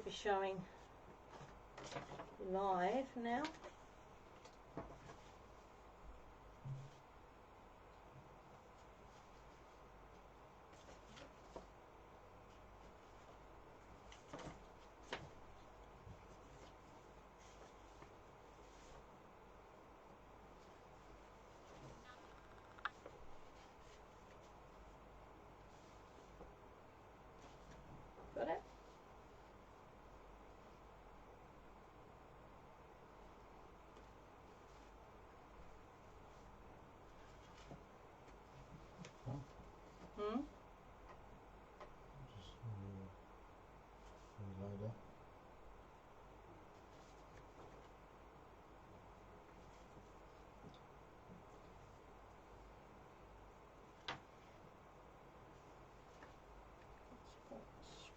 be showing live now. Got it? Hmm? Just reload it.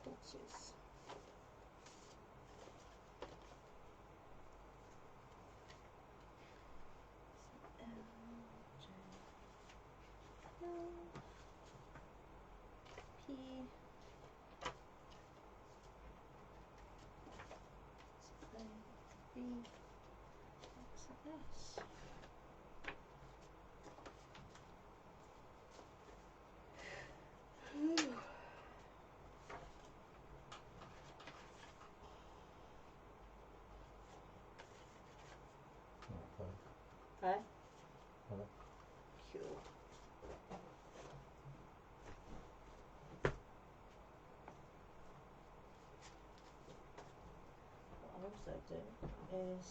Quartzes. P. B. X. S. Okay. Hello. Cool. What I'll also do is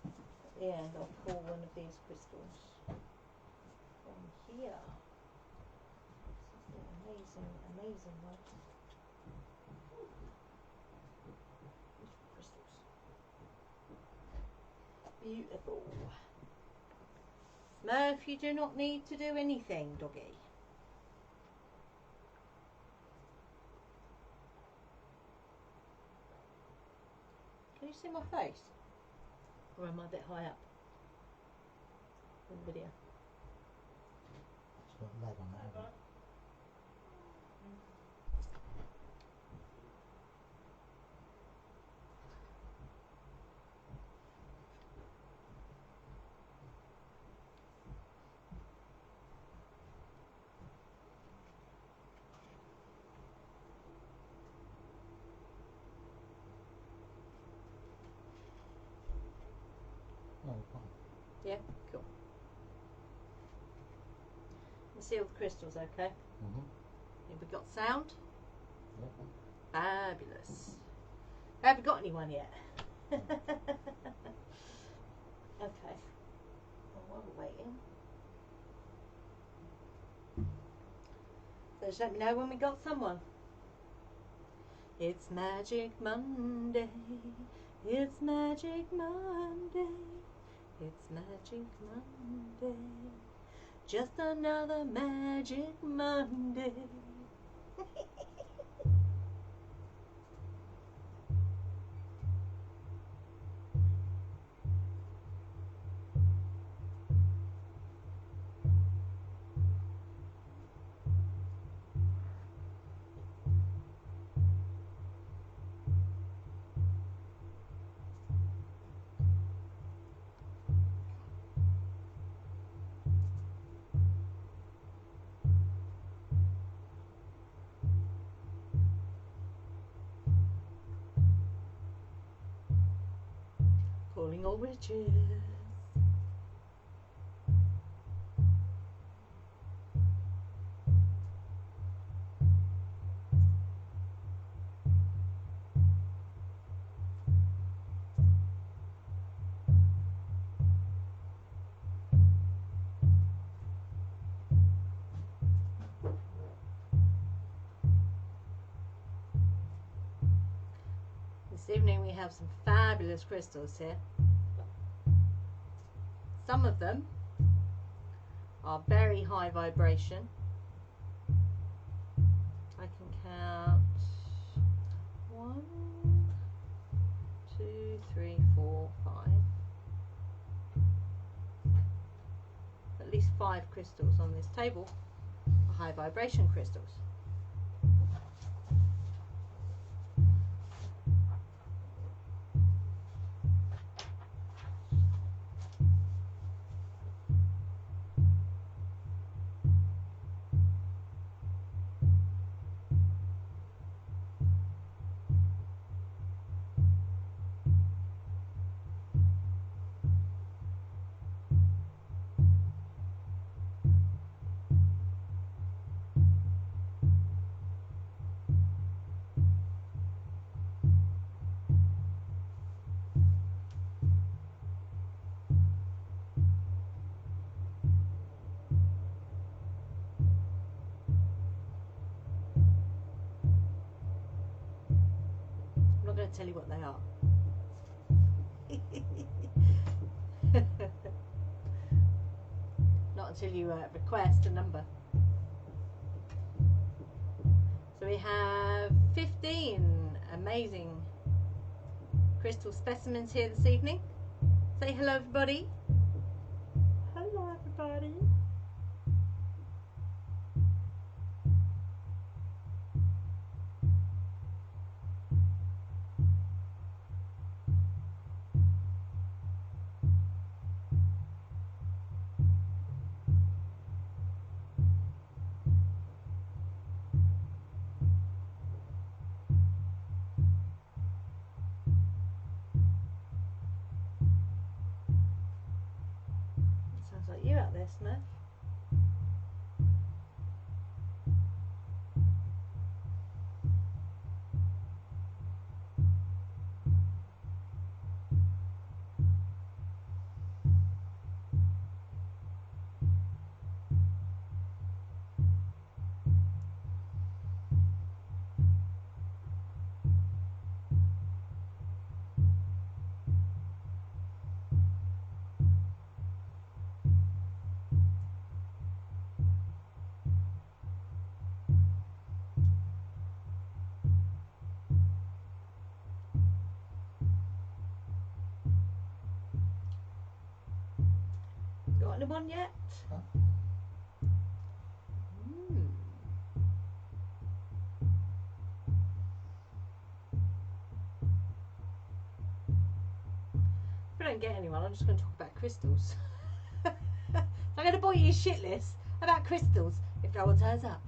at the end I'll pull one of these crystals from here. This is the amazing, amazing one. Beautiful crystals. Beautiful. Smurf, you do not need to do anything, doggy. Can you see my face? Or am I a bit high up in the video? It's got lead on it, hasn't it? No, fine. Yeah, cool. You see all the crystals, okay? Have we got sound? Yep. Fabulous. Have we got anyone yet? Okay. Well, while we're waiting, so just let me know when we got someone. It's Magick Monday. It's Magick Monday. It's Magick Monday. Just another Magick Monday. Calling all witches. This evening we have some fabulous crystals here. Some of them are very high vibration. I can count 1, 2, 3, 4, 5. At least 5 crystals on this table are high vibration crystals. won't tell you what they are. Not until you request a number. So we have 15 amazing crystal specimens here this evening. Say hello, everybody. Hello, everybody. Sounds like you out there, Smurf. Got anyone yet? Huh? If I don't get anyone, I'm just going to talk about crystals. I'm going to bore you shitless about crystals if no one turns up.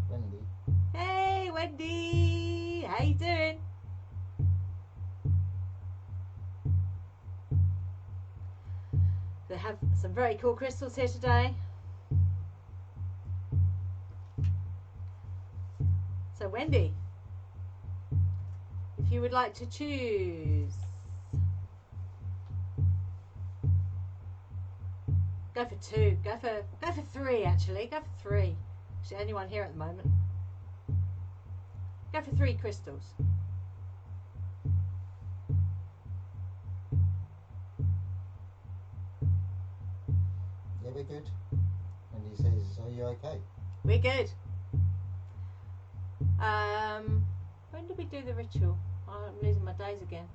Wendy. Hey, Wendy! How you doing? They have some very cool crystals here today. So, Wendy, if you would like to choose, go for two. Go for three. Actually, go for three. Is there anyone here at the moment? Go for 3 crystals. Yeah, we're good. Wendy says, are you okay? We're good. When did we do the ritual? Oh, I'm losing my days again.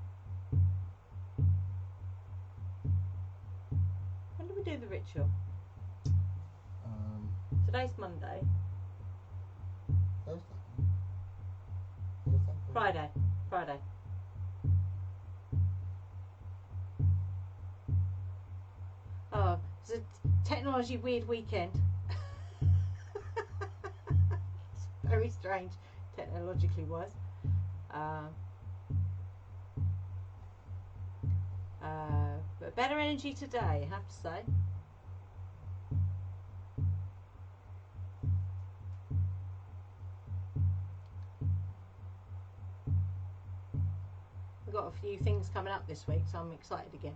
When did we do the ritual? Today's Monday. Thursday. Friday. Oh, it's a technology weird weekend. It's very strange, technologically wise. But better energy today, I have to say. We've got a few things coming up this week, so I'm excited again.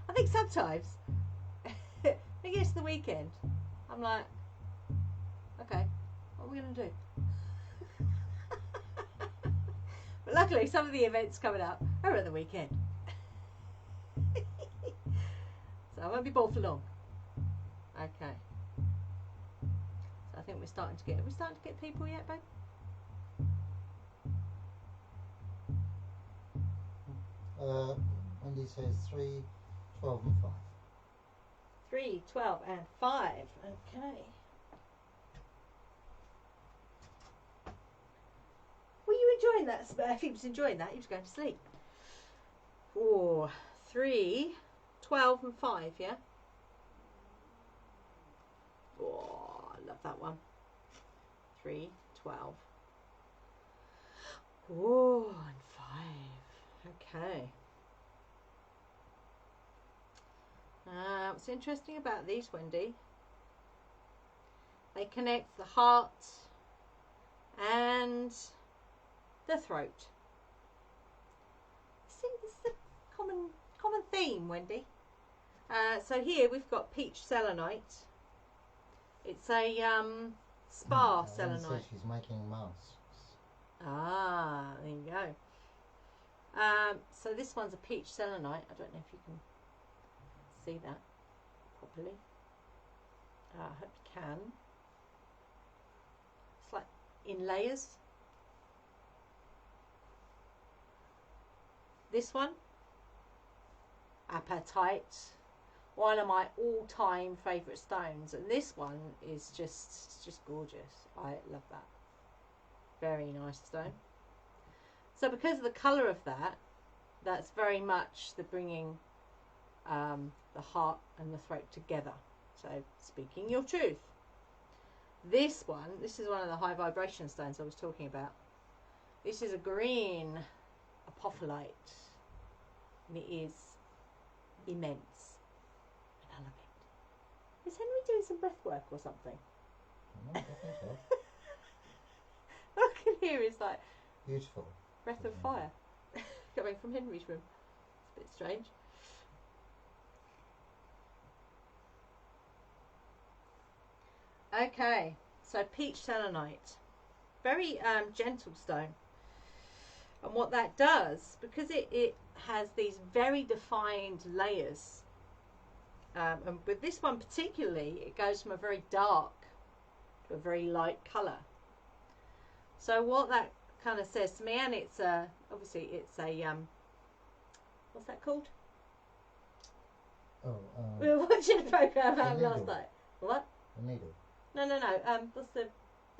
I think sometimes when it gets to the weekend, I'm like, okay, what are we going to do? But luckily, some of the events coming up are at the weekend. So I won't be bored for long. Okay. So I think we're starting to get people yet, babe? Wendy says 3, 12 and 5. 3, 12 and 5. Okay. Were you enjoying that? If he was enjoying that, he was going to sleep. 4, 3, 12 and 5, yeah? Oh, that one. 3, 12. Oh, and 5. Okay. What's interesting about these, Wendy? They connect the heart and the throat. See, this is a common theme, Wendy. So here we've got peach selenite. It's a spa selenite. She's making masks. Ah, there you go. So this one's a peach selenite. I don't know if you can see that properly. I hope you can. It's like in layers. This one, apatite, one of my all-time favourite stones, and this one is just gorgeous. I love that. Very nice stone. So because of the colour of that, that's very much the bringing the heart and the throat together. So speaking your truth. This is one of the high vibration stones I was talking about. This is a green apophyllite, and it is immense, and I love it. Is Henry doing some breath work or something? No, I think so. All I can hear is like Beautiful. breath of fire coming from Henry's room. It's a bit strange. Okay, so peach selenite, very gentle stone, and what that does, because it has these very defined layers, and with this one particularly, it goes from a very dark to a very light colour. So what that kind of says to me, and it's obviously it's a what's that called? Oh, We were watching a program about the last needle. night. What? a needle. No. What's the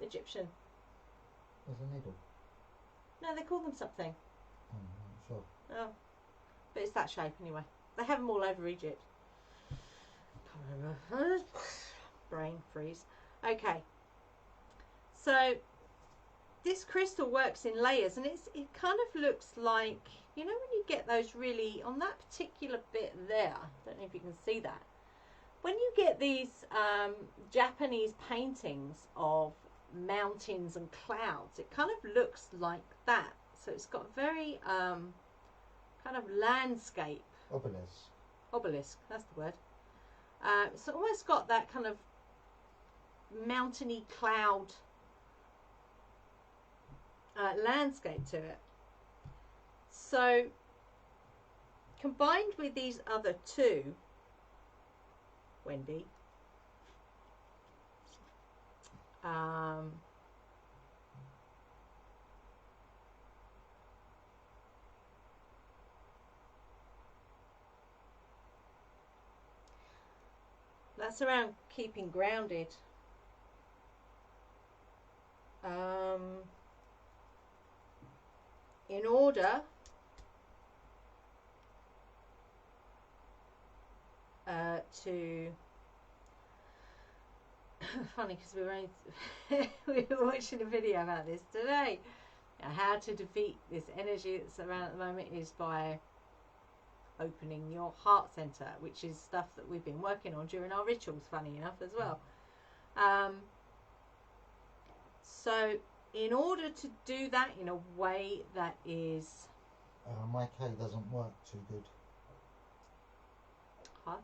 Egyptian? There's a needle. No, they call them something. Oh, I'm not sure. Oh, but it's that shape anyway. They have them all over Egypt. Can't remember. Brain freeze. Okay. So this crystal works in layers, and it kind of looks like, you know, when you get those really on that particular bit there. Don't know if you can see that. When you get these Japanese paintings of mountains and clouds, it kind of looks like that. So it's got very kind of landscape. Obelisk, that's the word. It's almost got that kind of mountainy cloud landscape to it. So combined with these other two, Wendy, that's around keeping grounded. In order to funny, because we were watching a video about this today. How to defeat this energy that's around at the moment is by opening your heart center, which is stuff that we've been working on during our rituals, funny enough, as well. So in order to do that in a way that is My K doesn't work too good. Huh?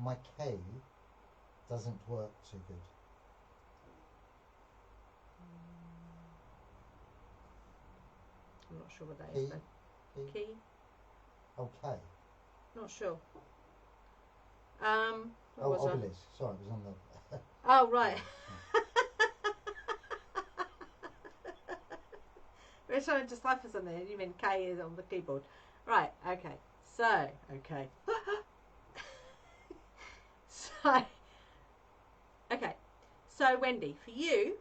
My K doesn't work too good. I'm not sure what that is. Key? Okay. Not sure. Oh, was I? obelisk. Sorry, it was on the... Oh, right. We're trying to decipher something. You mean K is on the keyboard. Right, okay. So, okay. So, Wendy, for you,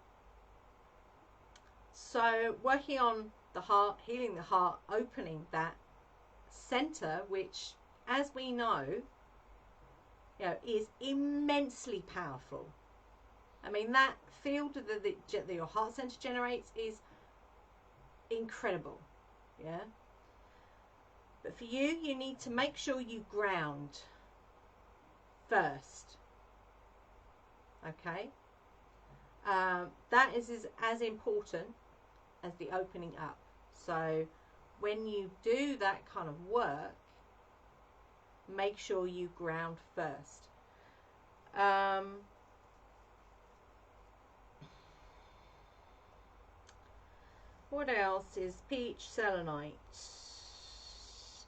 so working on the heart, healing the heart, opening that center, which, as we know, is immensely powerful. I mean, that field that your heart center generates is incredible. Yeah. But for you, you need to make sure you ground first. Okay. That is as important as the opening up. So when you do that kind of work, make sure you ground first. What else is peach selenite?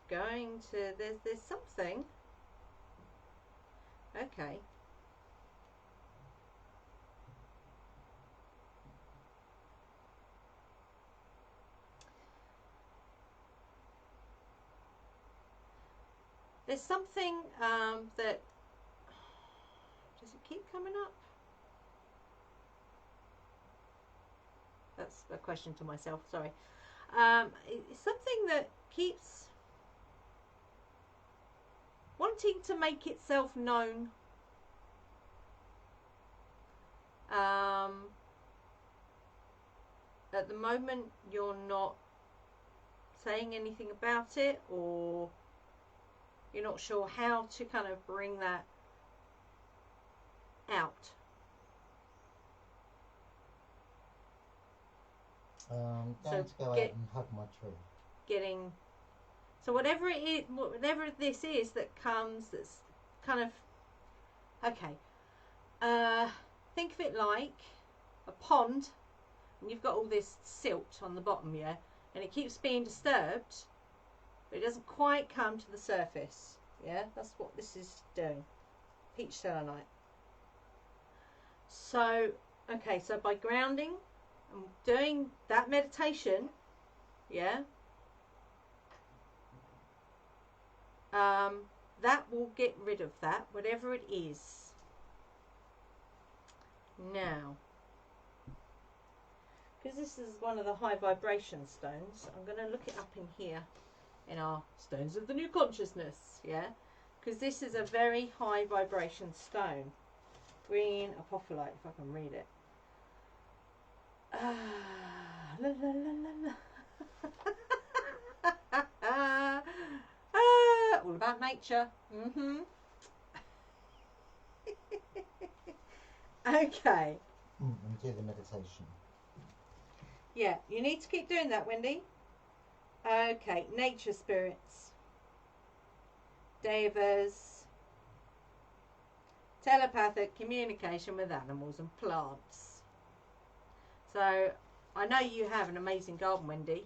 Going to, there's something. Okay. There's something that, does it keep coming up? That's a question to myself, sorry. It's something that keeps wanting to make itself known. At the moment, you're not saying anything about it, or you're not sure how to kind of bring that out. Going to go out and hug my tree. So whatever it is, whatever this is that comes, that's kind of, okay. Think of it like a pond, and you've got all this silt on the bottom, yeah, and it keeps being disturbed, but it doesn't quite come to the surface. Yeah, that's what this is doing. Peach selenite. So, okay, so by grounding and doing that meditation, yeah, that will get rid of that, whatever it is. Now, because this is one of the high vibration stones, I'm going to look it up in here in our stones of the new consciousness, yeah, because this is a very high vibration stone. Green apophyllite, if I can read it. La, la, la, la, la. All about nature. Okay. And do the meditation. Yeah, you need to keep doing that, Wendy. Okay, nature spirits, devas, telepathic communication with animals and plants. So I know you have an amazing garden, Wendy.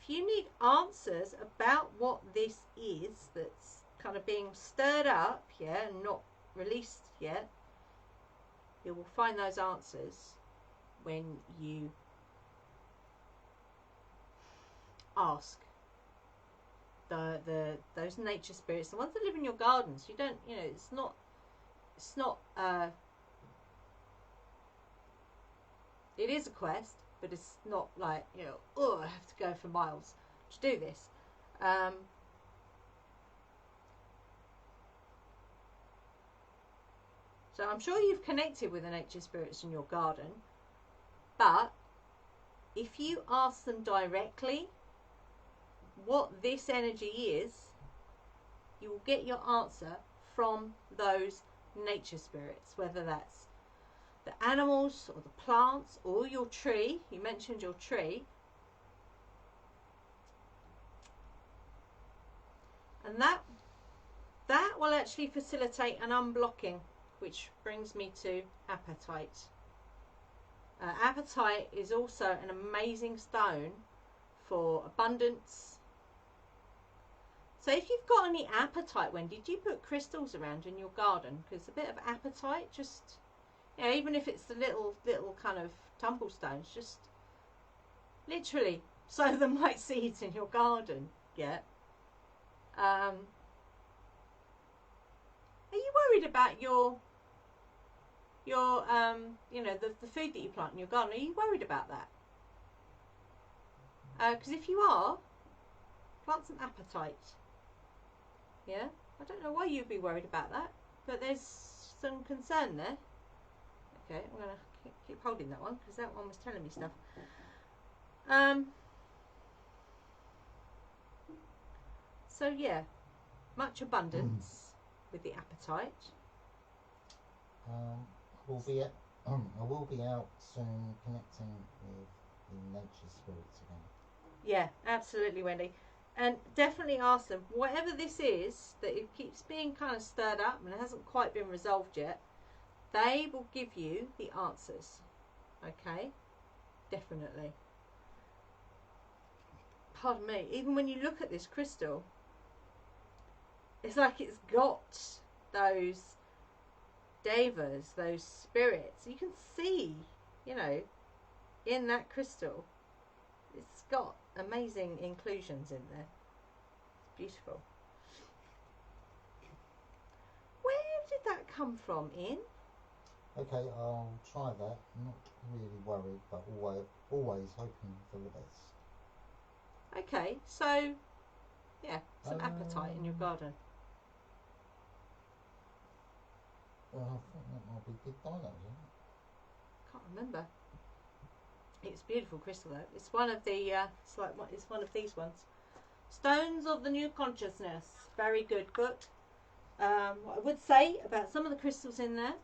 If you need answers about what this is that's kind of being stirred up, yeah, and not released yet, you will find those answers when you ask those nature spirits, the ones that live in your gardens. You don't, you know, it's not it is a quest, but it's not like, you know, oh, I have to go for miles to do this. So I'm sure you've connected with the nature spirits in your garden, but if you ask them directly what this energy is, you will get your answer from those nature spirits, whether that's the animals or the plants or your tree. You mentioned your tree. And that will actually facilitate an unblocking, which brings me to apatite. Apatite is also an amazing stone for abundance. So if you've got any apatite, Wendy, do you put crystals around in your garden? Because a bit of apatite, just, you know, even if it's the little kind of tumble stones, just literally sow them like seeds in your garden. Yeah. Are you worried about your you know, the food that you plant in your garden? Are you worried about that? Because if you are, plant some apatite. Yeah, I don't know why you'd be worried about that, but there's some concern there. Okay, I'm going to keep holding that one because that one was telling me stuff. So yeah, much abundance with the apatite. I will be out soon connecting with the nature spirits again. Yeah, absolutely, Wendy. And definitely ask them, whatever this is, that it keeps being kind of stirred up and it hasn't quite been resolved yet, they will give you the answers. Okay? Definitely. Pardon me, even when you look at this crystal, it's like it's got those devas, those spirits. You can see, you know, in that crystal, it's got amazing inclusions in there. It's beautiful. Where did that come from, Ian? Okay, I'll try that. I'm not really worried, but always hoping for the best. Okay, so yeah, some apatite in your garden. Well, I think that might be big dinos, isn't it? Can't remember. It's beautiful crystal though. It's one of the it's one of these ones. Stones of the New Consciousness. Very good book. What I would say about some of the crystals in there,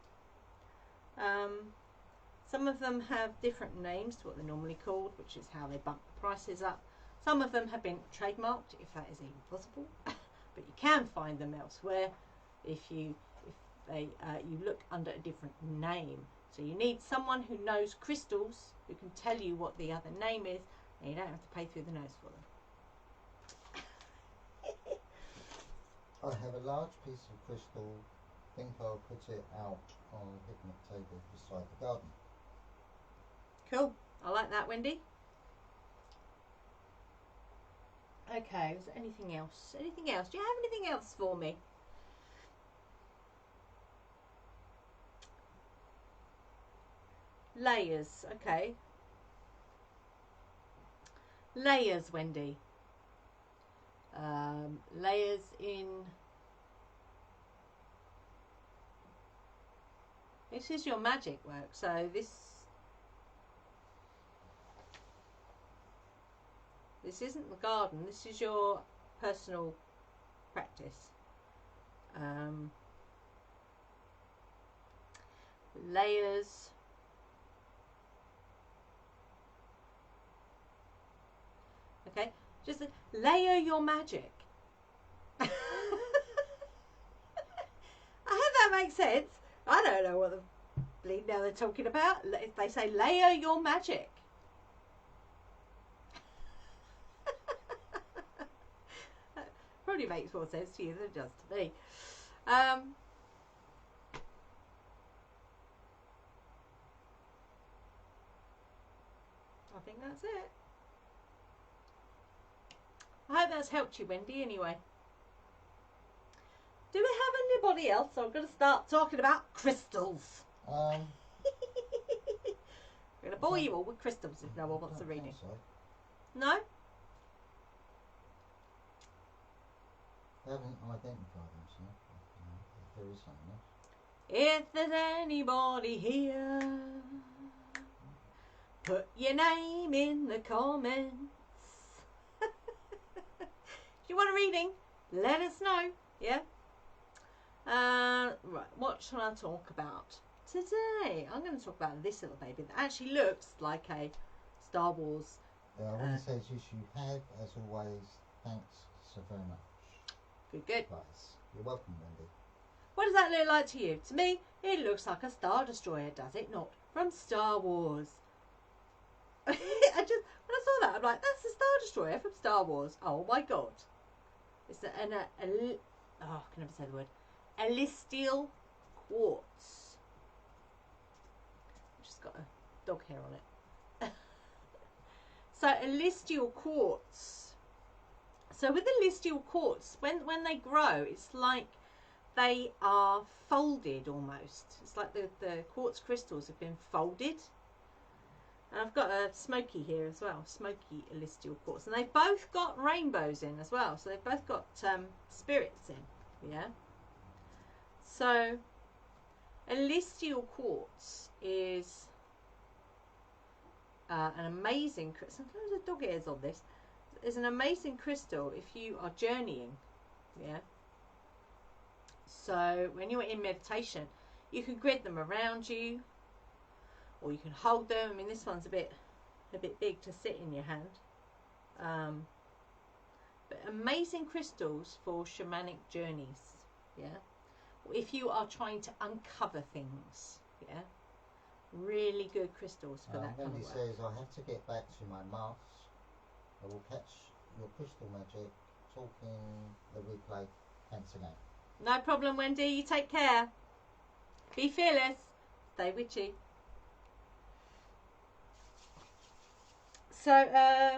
some of them have different names to what they're normally called, which is how they bump the prices up. Some of them have been trademarked, if that is even possible, but you can find them elsewhere if you look under a different name. So you need someone who knows crystals, who can tell you what the other name is, and you don't have to pay through the nose for them. I have a large piece of crystal. Think I'll put it out on a picnic table beside the garden. Cool. I like that, Wendy. Okay, was there anything else? Anything else? Do you have anything else for me? Layers, okay. Layers, Wendy. Layers in... This is your magic work, so this isn't the garden, this is your personal practice. Layers. Okay, just layer your magic. I hope that makes sense. I don't know what the bleed now they're talking about. If they say layer your magic. Probably makes more sense to you than it does to me. I think that's it. I hope that's helped you, Wendy, anyway. Do we have anybody else? I'm going to start talking about crystals. I'm going to bore you all with crystals if no one wants a reading. So. No? They haven't identified themselves. If there is something else. If there's anybody here, put your name in the comments. If you want a reading, let us know. Yeah? Right, what shall I talk about today? I'm going to talk about this little baby that actually looks like a Star Wars. I want to say to you have, as always, thanks so very much. Good. Guys, you're welcome, Wendy. What does that look like to you? To me, it looks like a Star Destroyer, does it not? From Star Wars. When I saw that, I'm like, that's a Star Destroyer from Star Wars. Oh my god. It's I can never say the word. Celestial quartz. Just got a dog hair on it. So celestial quartz. So with the celestial quartz, when they grow, it's like they are folded almost. It's like the quartz crystals have been folded. And I've got a smoky here as well, smoky celestial quartz. And they've both got rainbows in as well. So they've both got spirits in, yeah. So celestial quartz is an amazing crystal. Sometimes the dog ears on this. It's an amazing crystal if you are journeying, yeah. So when you're in meditation, you can grid them around you, or you can hold them. I mean, this one's a bit big to sit in your hand. But amazing crystals for shamanic journeys, yeah. If you are trying to uncover things, yeah. Really good crystals for that kind of Wendy work. says, I have to get back to my maths. I will catch your crystal magic talking the replay. Thanks again. No problem, Wendy. You take care. Be fearless. Stay witchy. So,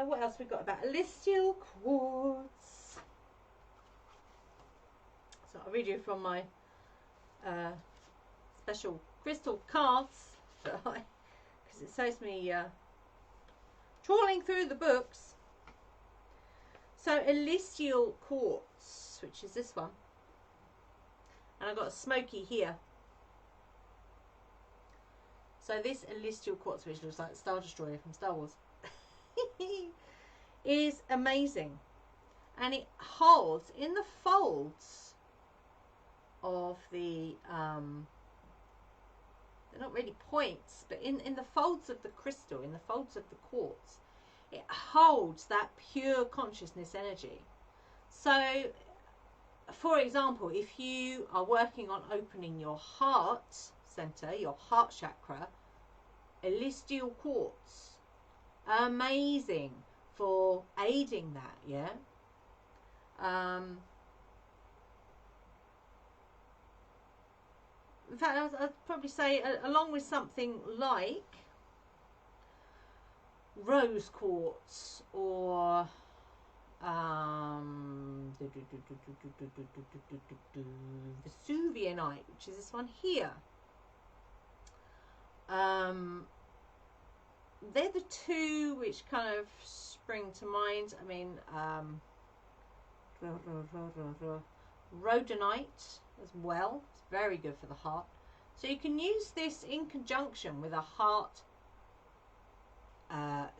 what else we got about celestial quartz? So I'll read you from my special crystal cards, because it saves me trawling through the books. So celestial quartz, which is this one, and I've got a smoky here. So this celestial quartz, which looks like Star Destroyer from Star Wars, is amazing, and it holds in the folds of the they're not really points, but in the folds of the crystal, in the folds of the quartz, it holds that pure consciousness energy. So for example, if you are working on opening your heart center, your heart chakra, celestial quartz, amazing for aiding that, yeah. In fact, I'd probably say along with something like rose quartz or Vesuvianite, which is this one here. They're the two which kind of spring to mind. I mean, rhodonite as well. It's very good for the heart. So you can use this in conjunction with a heart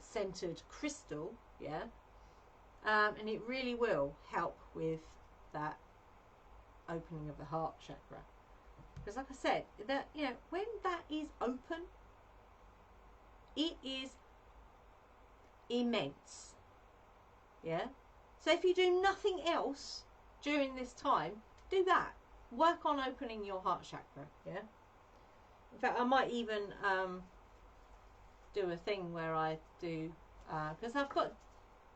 centered crystal, yeah. And it really will help with that opening of the heart chakra. Because like I said, that, you know, when that is open, it is immense, yeah. So if you do nothing else during this time, do that. Work on opening your heart chakra, yeah. In fact, I might even do a thing where I do, because I've got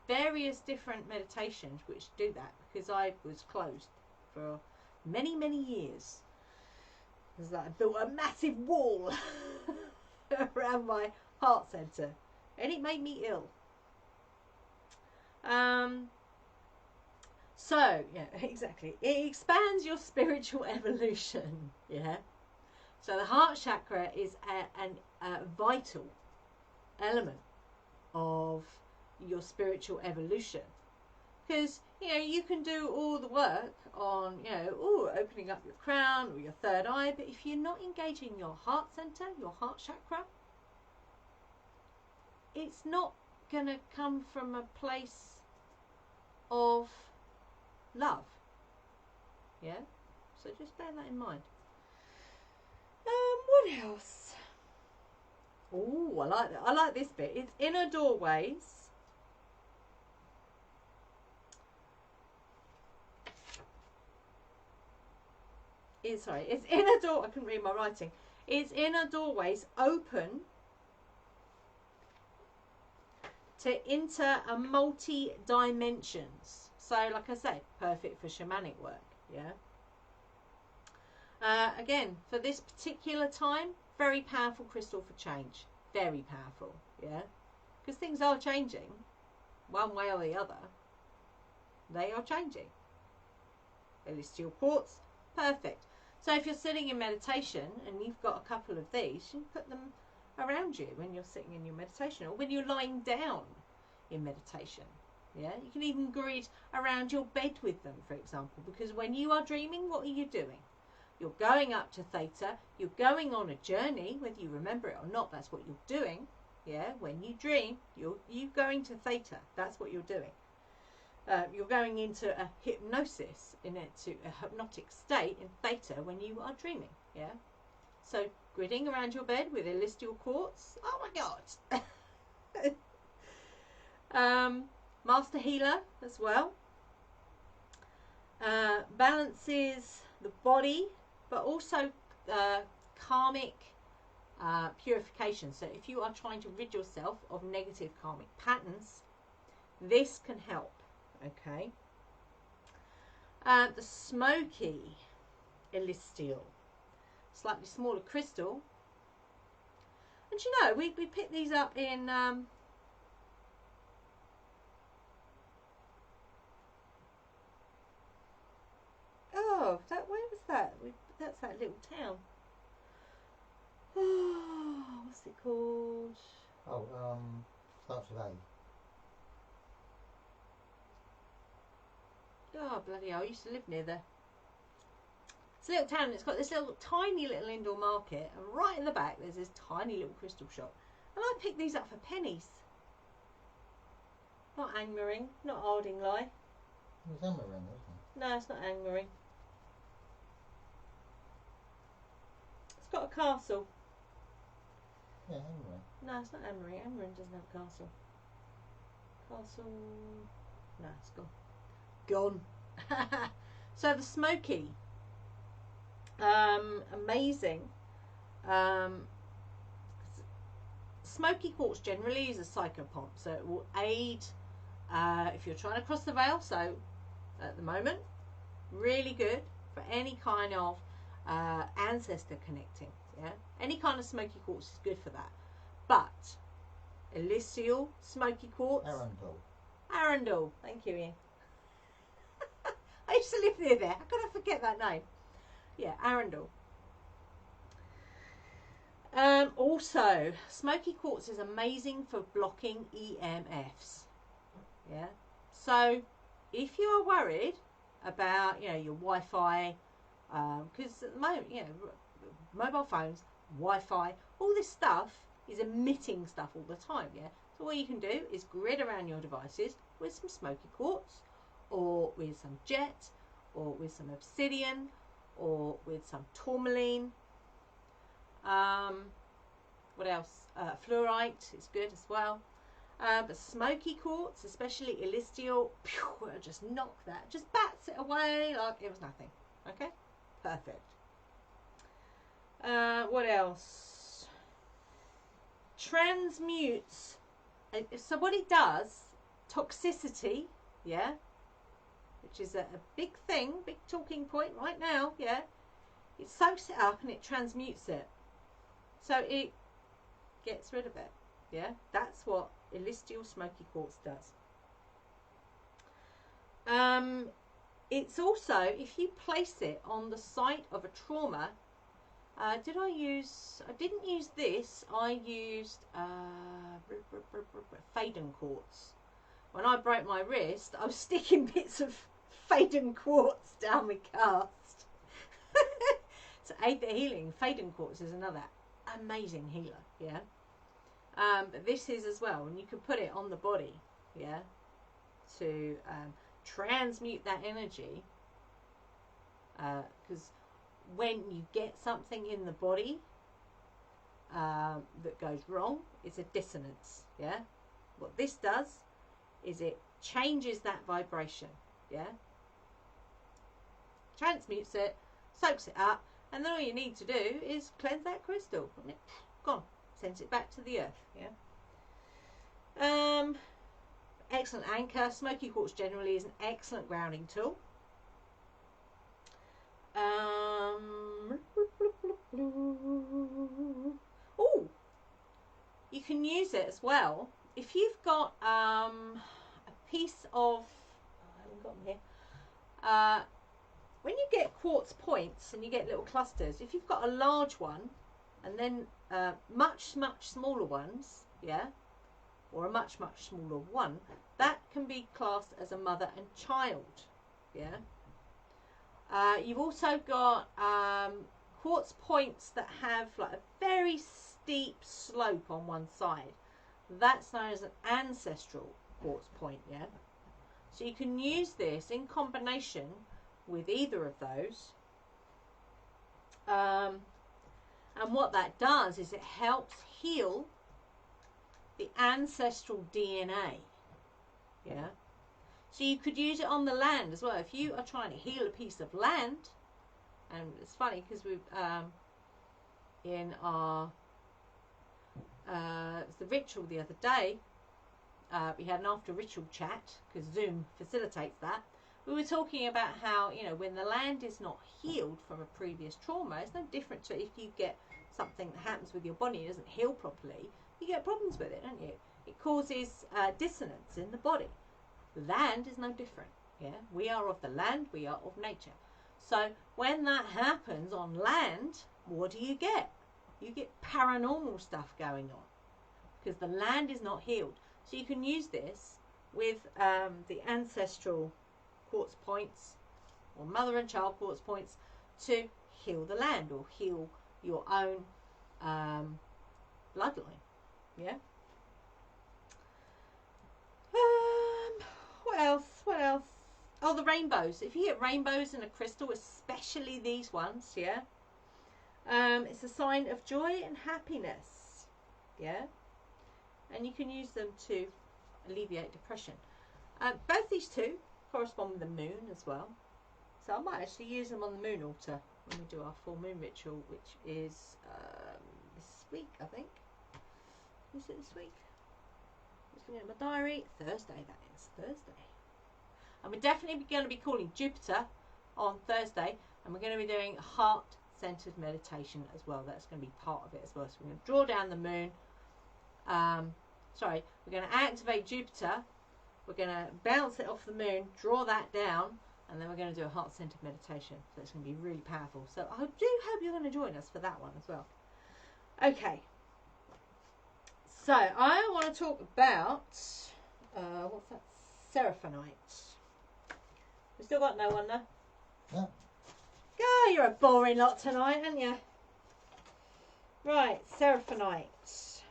various different meditations which do that, because I was closed for many years. Because I built a massive wall around my heart center, and it made me ill. So yeah, exactly, it expands your spiritual evolution, yeah. So the heart chakra is a vital element of your spiritual evolution, because you know you can do all the work on, you know, opening up your crown or your third eye, but if you're not engaging your heart center, your heart chakra, it's not gonna come from a place of love, yeah. So just bear that in mind. What else? Oh, I like that. I like this bit. It's inner doorways. It's inner door. I couldn't read my writing. It's inner doorways open to enter a multi-dimensions. So, like I said, perfect for shamanic work. Yeah. Again, for this particular time, very powerful crystal for change. Very powerful, yeah? Because things are changing, one way or the other. They are changing. Celestial quartz, perfect. So if you're sitting in meditation and you've got a couple of these, you can put them around you when you're sitting in your meditation, or when you're lying down in meditation. Yeah, you can even grid around your bed with them, for example, because when you are dreaming, what are you doing? You're going up to theta, you're going on a journey, whether you remember it or not, that's what you're doing. Yeah, when you dream, you're going to theta, that's what you're doing. You're going into a hypnosis, into a hypnotic state in theta when you are dreaming. Yeah, so gridding around your bed with celestial quartz. Oh my God. Master healer as well. Balances the body, but also karmic purification. So if you are trying to rid yourself of negative karmic patterns, this can help. Okay. The smoky celestial, slightly smaller crystal. And you know, we picked these up in oh, where was that? That's that little town. Oh, what's it called? Oh, starts with A. Oh, bloody hell, I used to live near there. It's a little town, it's got this little tiny little indoor market, and right in the back there's this tiny little crystal shop. And I picked these up for pennies. Not Angmering, not Ardingly. There's Emma in there, isn't No, it's not Angmering. It's got a castle. it? Yeah, Emma. No, it's not Angmering. Angmering doesn't have a castle. Castle... No, it's gone. Gone. So the smoky, amazing. Smoky quartz generally is a psychopomp, so it will aid if you're trying to cross the veil. So at the moment, really good for any kind of ancestor connecting. Yeah, any kind of smoky quartz is good for that. But celestial smoky quartz, Arundel. Thank you, Ian. I used to live near there. How could I forget that name? Yeah, Arundel. Also, smoky quartz is amazing for blocking EMFs. Yeah. So, if you are worried about, you know, your Wi-Fi, because at the moment, you know, mobile phones, Wi-Fi, all this stuff is emitting stuff all the time. Yeah. So what you can do is grid around your devices with some smoky quartz, or with some jet, or with some obsidian, or with some tourmaline. What else? Fluorite is good as well. But smoky quartz, especially celestial, just knock that, just bats it away like it was nothing. Okay, perfect. What else? Transmutes. So what it does, toxicity, yeah, which is a big thing, big talking point right now, yeah. It soaks it up and it transmutes it. So it gets rid of it, yeah. That's what celestial smoky quartz does. It's also, if you place it on the site of a trauma, I didn't use this, I used Faden quartz. When I broke my wrist, I was sticking bits of Faden quartz down my cast. To aid the healing, Faden quartz is another amazing healer, yeah. But this is as well, and you can put it on the body, yeah, to transmute that energy. Because when you get something in the body that goes wrong, it's a dissonance, yeah. What this does is it changes that vibration, yeah. Transmutes it, soaks it up, and then all you need to do is cleanse that crystal, and it gone, sends it back to the earth, yeah. Excellent anchor. Smoky quartz generally is an excellent grounding tool. Oh, you can use it as well if you've got a piece of, I haven't got them here. When you get quartz points and you get little clusters, if you've got a large one, and then much smaller ones, yeah, or a much smaller one, that can be classed as a mother and child, yeah. You've also got quartz points that have like a very steep slope on one side. That's known as an ancestral quartz point, yeah. So you can use this in combination with either of those. And what that does is it helps heal the ancestral DNA, yeah. So you could use it on the land as well. If you are trying to heal a piece of land, and it's funny because we've in our the ritual the other day, we had an after ritual chat because Zoom facilitates that. We were talking about how, you know, when the land is not healed from a previous trauma, it's no different to if you get something that happens with your body and doesn't heal properly, you get problems with it, don't you? It causes dissonance in the body. Land is no different, yeah? We are of the land, we are of nature. So when that happens on land, what do you get? You get paranormal stuff going on because the land is not healed. So you can use this with the ancestral quartz points or mother and child quartz points to heal the land or heal your own bloodline, yeah. What else? Oh, the rainbows. If you get rainbows in a crystal, especially these ones, yeah, it's a sign of joy and happiness, yeah, and you can use them to alleviate depression. Both these two correspond with the moon as well, so I might actually use them on the moon altar when we do our full moon ritual, which is this week, I think. Is it this week? Just looking at my diary. Thursday, that is. Thursday. And we're definitely going to be calling Jupiter on Thursday, and we're going to be doing heart-centered meditation as well. That's going to be part of it as well. So we're going to draw down the moon. We're going to activate Jupiter. We're going to bounce it off the moon, draw that down, and then we're going to do a heart-centered meditation. So it's going to be really powerful. So I do hope you're going to join us for that one as well. Okay. So I want to talk about, what's that? Seraphonite. We still got no one there? Yeah. Oh, you're a boring lot tonight, aren't you? Right, Seraphonite.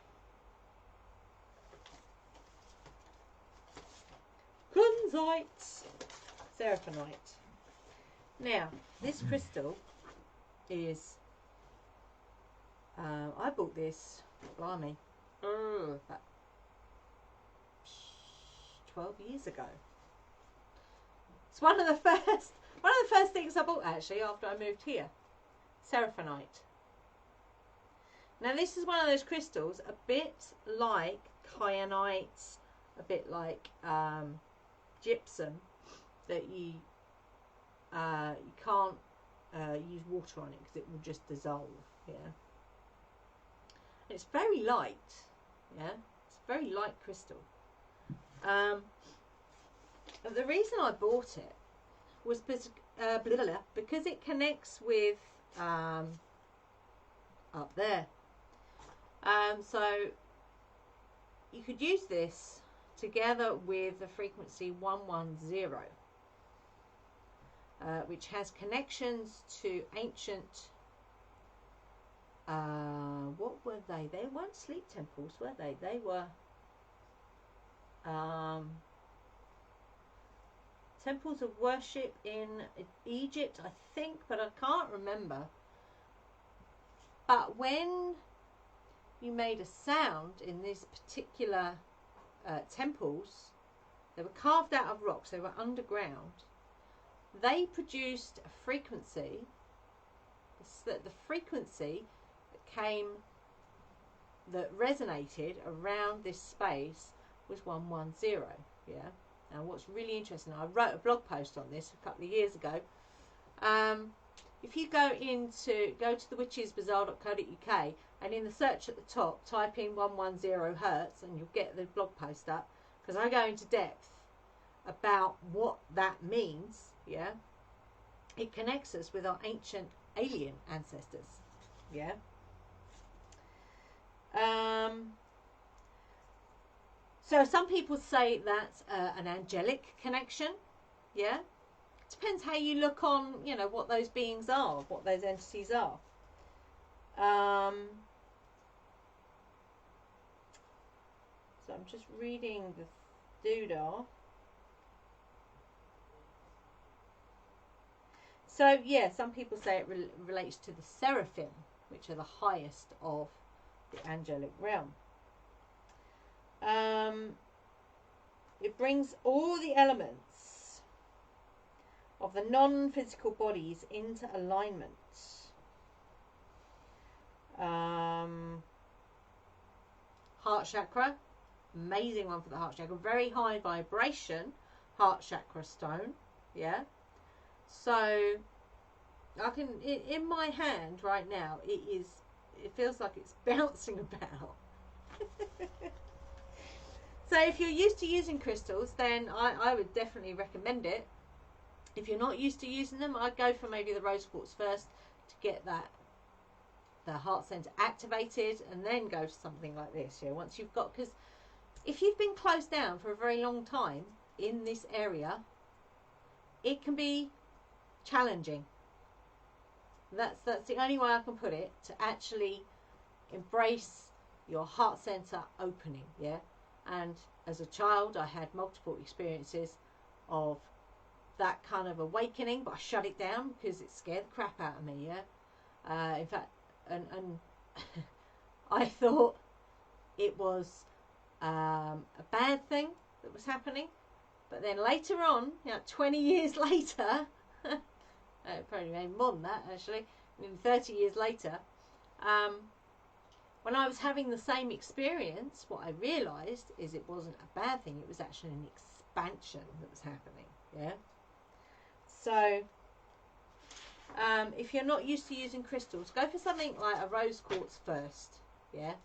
Kunzite. Seraphonite. Now, this crystal is, I bought this, blimey, about 12 years ago. It's one of the first things I bought actually after I moved here. Seraphonite. Now this is one of those crystals a bit like kyanite, a bit like gypsum, that you can't use water on it because it will just dissolve, yeah. It's very light, yeah. It's a very light crystal. The reason I bought it was because it connects with up there. So you could use this together with the frequency 110, which has connections to ancient, what were they? They weren't sleep temples, were they? They were temples of worship in Egypt, I think, but I can't remember. But when you made a sound in these particular temples, they were carved out of rocks, they were underground, they produced a frequency, the frequency that resonated around this space was 110, yeah. Now what's really interesting, I wrote a blog post on this a couple of years ago. If you go to the witchesbazaar.co.uk and in the search at the top type in 110 hertz and you'll get the blog post up, because I go into depth about what that means, yeah. It connects us with our ancient alien ancestors, yeah. So some people say that's an angelic connection. Yeah. Depends how you look on, you know, what those beings are, what those entities are. So I'm just reading the doodah. So yeah, some people say it relates to the seraphim, which are the highest of the angelic realm. It brings all the elements of the non-physical bodies into alignment. Heart chakra, amazing one for the heart chakra, very high vibration heart chakra stone. Yeah, so I can, in my hand right now, it feels like it's bouncing about. So if you're used to using crystals, then I would definitely recommend it. If you're not used to using them, I'd go for maybe the rose quartz first to get the heart center activated, and then go to something like this. Yeah, once you've got, because if you've been closed down for a very long time in this area, it can be challenging. That's the only way I can put it, to actually embrace your heart center opening. Yeah. And as a child, I had multiple experiences of that kind of awakening, but I shut it down because it scared the crap out of me. Yeah. In fact, and I thought it was a bad thing that was happening. But then later on, 20 years later, probably maybe more than that actually, 30 years later, when I was having the same experience, what I realised is it wasn't a bad thing, it was actually an expansion that was happening. Yeah. So if you're not used to using crystals, go for something like a rose quartz first. Yeah.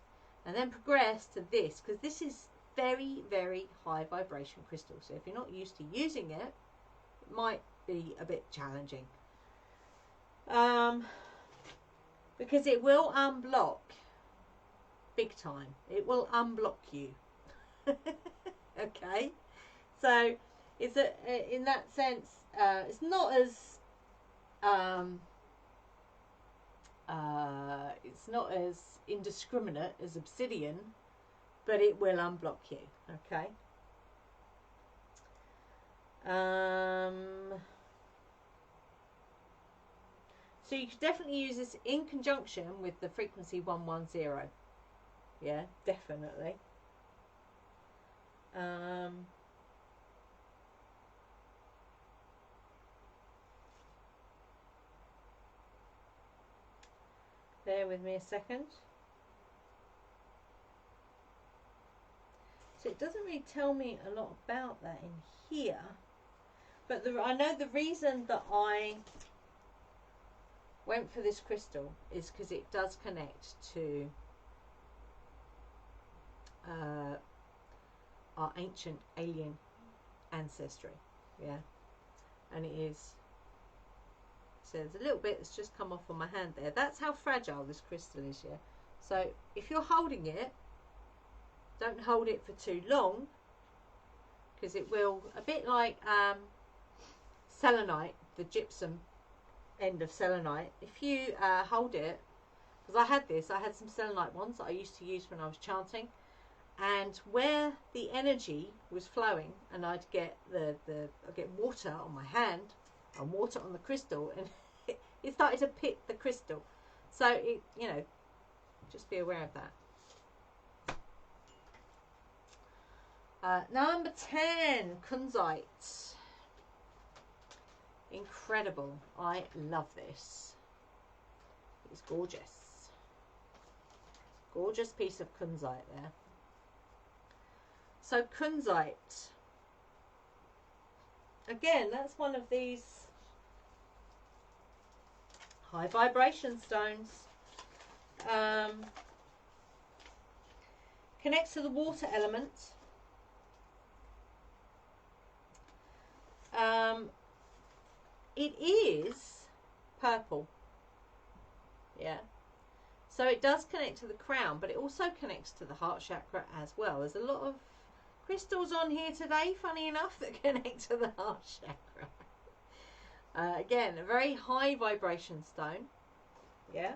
And then progress to this, because this is very, very high vibration crystal. So if you're not used to using it, it might be a bit challenging. Because it will unblock big time. It will unblock you. Okay, so it's in that sense, it's not as indiscriminate as obsidian, but it will unblock you. Okay. So you could definitely use this in conjunction with the frequency 110. Yeah, definitely. Bear with me a second. So it doesn't really tell me a lot about that in here, but I know the reason that I went for this crystal is because it does connect to our ancient alien ancestry. Yeah, and it is, so there's a little bit that's just come off on my hand there. That's how fragile this crystal is. Yeah, so if you're holding it, don't hold it for too long, because it will, a bit like selenite, the gypsum end of selenite. If you hold it, because I had some selenite ones that I used to use when I was chanting, and where the energy was flowing, and I'd get I'd get water on my hand and water on the crystal, and it started to pit the crystal. So it, just be aware of that. Number 10, kunzite. Incredible. I love this. It's gorgeous. Gorgeous piece of kunzite there. So kunzite, again, that's one of these high vibration stones. Connects to the water element. It is purple. Yeah. So it does connect to the crown, but it also connects to the heart chakra as well. There's a lot of crystals on here today, funny enough, that connect to the heart chakra. Again, a very high vibration stone. Yeah.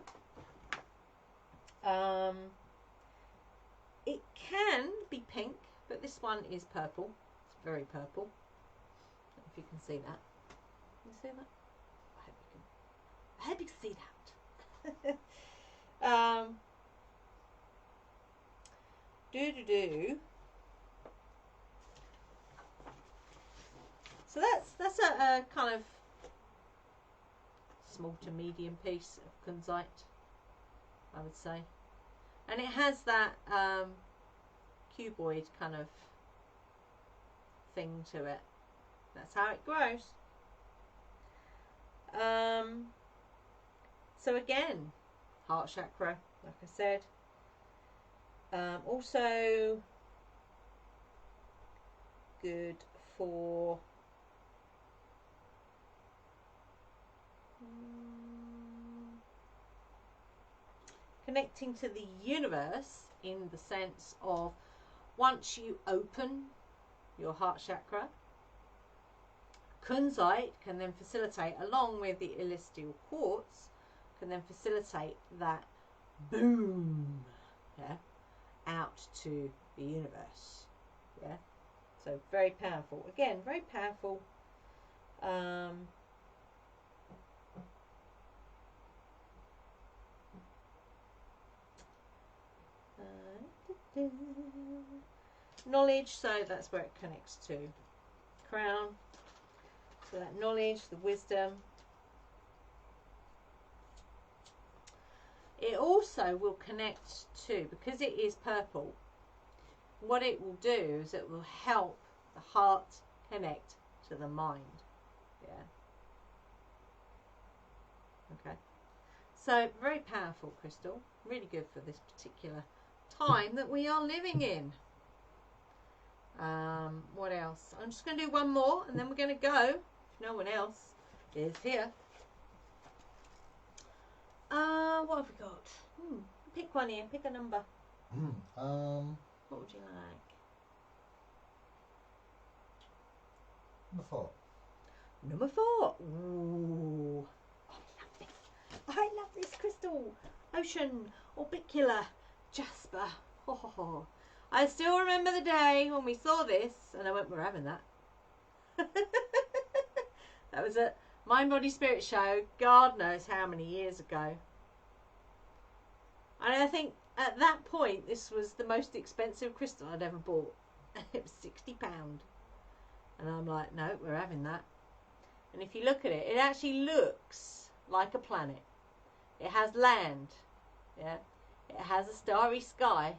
It can be pink, but this one is purple. It's very purple. If you can see that. Can you see that? I hope you can see that. So that's a kind of small to medium piece of kunzite, I would say, and it has that cuboid kind of thing to it. That's how it grows. So again, heart chakra, like I said. Also good for connecting to the universe, in the sense of once you open your heart chakra, kunzite can then facilitate, along with the celestial quartz, can then facilitate that boom, yeah, out to the universe. Yeah, so very powerful. Again, very powerful. Knowledge, so that's where it connects to crown. So that knowledge, the wisdom. It also will connect to, because it is purple, what it will do is it will help the heart connect to the mind. Yeah. Okay. So very powerful crystal. Really good for this particular time that we are living in. What else? I'm just going to do one more and then we're going to go, if no one else is here. What have we got? Pick one here. Pick a number. What would you like? Number 4. Number 4. Ooh. I love this crystal. Ocean orbicular jasper. Oh. I still remember the day when we saw this and I went, we're having that. That was at Mind Body Spirit show, God knows how many years ago. And I think at that point this was the most expensive crystal I'd ever bought. It was £60. And I'm like, no, we're having that. And if you look at it, it actually looks like a planet. It has land. Yeah. It has a starry sky.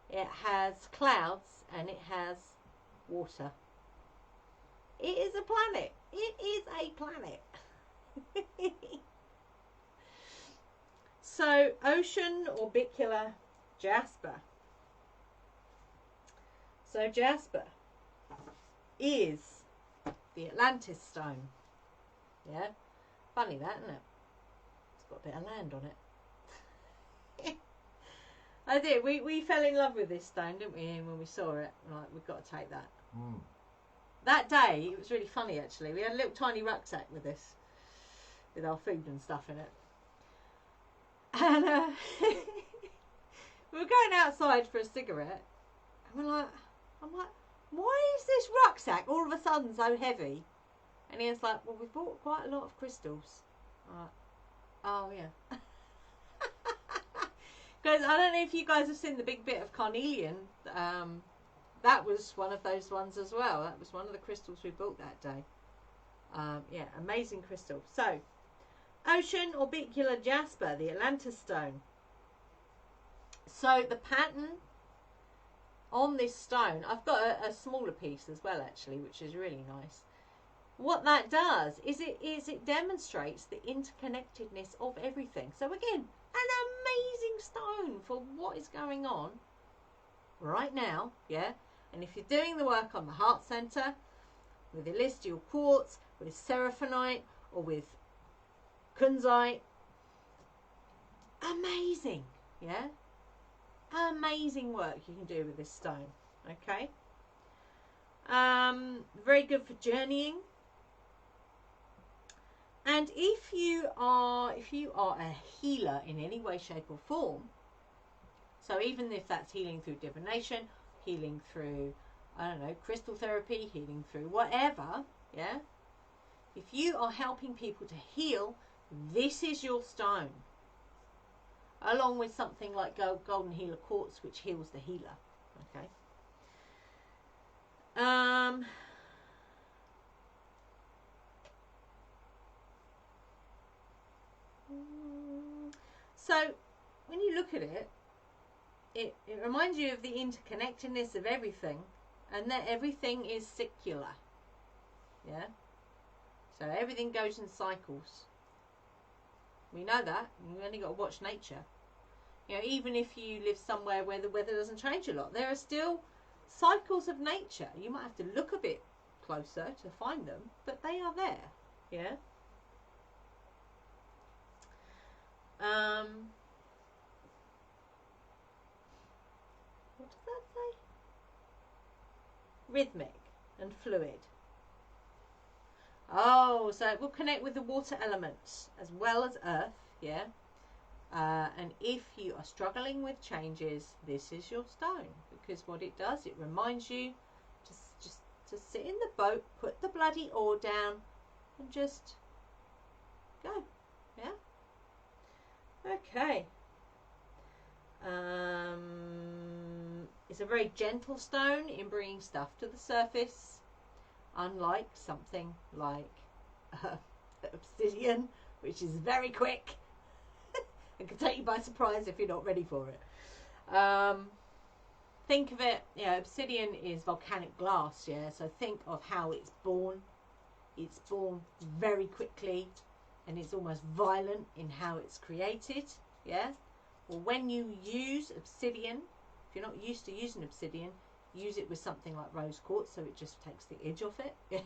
It has clouds and it has water. It is a planet. It is a planet. So, ocean orbicular jasper. So, jasper is the Atlantis stone. Yeah? Funny that, isn't it? It's got a bit of land on it. I did. We fell in love with this stone, didn't we? And when we saw it, like, we've got to take that. That day, it was really funny actually. We had a little tiny rucksack with us, with our food and stuff in it. And we were going outside for a cigarette, and I'm like, why is this rucksack all of a sudden so heavy? And he was like, well, we've bought quite a lot of crystals. I'm like, oh yeah. Because I don't know if you guys have seen the big bit of carnelian. That was one of those ones as well. That was one of the crystals we bought that day. Yeah, amazing crystal. So, ocean orbicular jasper, the Atlantis stone. So the pattern on this stone, I've got a smaller piece as well actually, which is really nice. What that does is it demonstrates the interconnectedness of everything. So again, an amazing stone for what is going on right now, yeah. And if you're doing the work on the heart center with celestial quartz, with seraphonite, or with kunzite, amazing, yeah? Amazing work you can do with this stone, okay? Very good for journeying. And if you are a healer in any way, shape or form, so even if that's healing through divination, healing through, I don't know, crystal therapy, healing through whatever, yeah? If you are helping people to heal, this is your stone. Along with something like golden healer quartz, which heals the healer, okay? So when you look at it, it reminds you of the interconnectedness of everything, and that everything is circular, yeah? So everything goes in cycles. We know that. You've only got to watch nature. You know, even if you live somewhere where the weather doesn't change a lot, there are still cycles of nature. You might have to look a bit closer to find them, but they are there, yeah? What does that say? Rhythmic and fluid. Oh, so it will connect with the water elements as well as earth, yeah? And if you are struggling with changes, this is your stone, because what it does, it reminds you just to sit in the boat, put the bloody oar down, and just go, yeah? Okay. It's a very gentle stone in bringing stuff to the surface, unlike something like obsidian, which is very quick and can take you by surprise if you're not ready for it. Think of it, you know, obsidian is volcanic glass, yeah, so think of how it's born. It's born very quickly, and it's almost violent in how it's created, yeah? Well, when you use obsidian, if you're not used to using obsidian, use it with something like rose quartz, so it just takes the edge off it, yeah?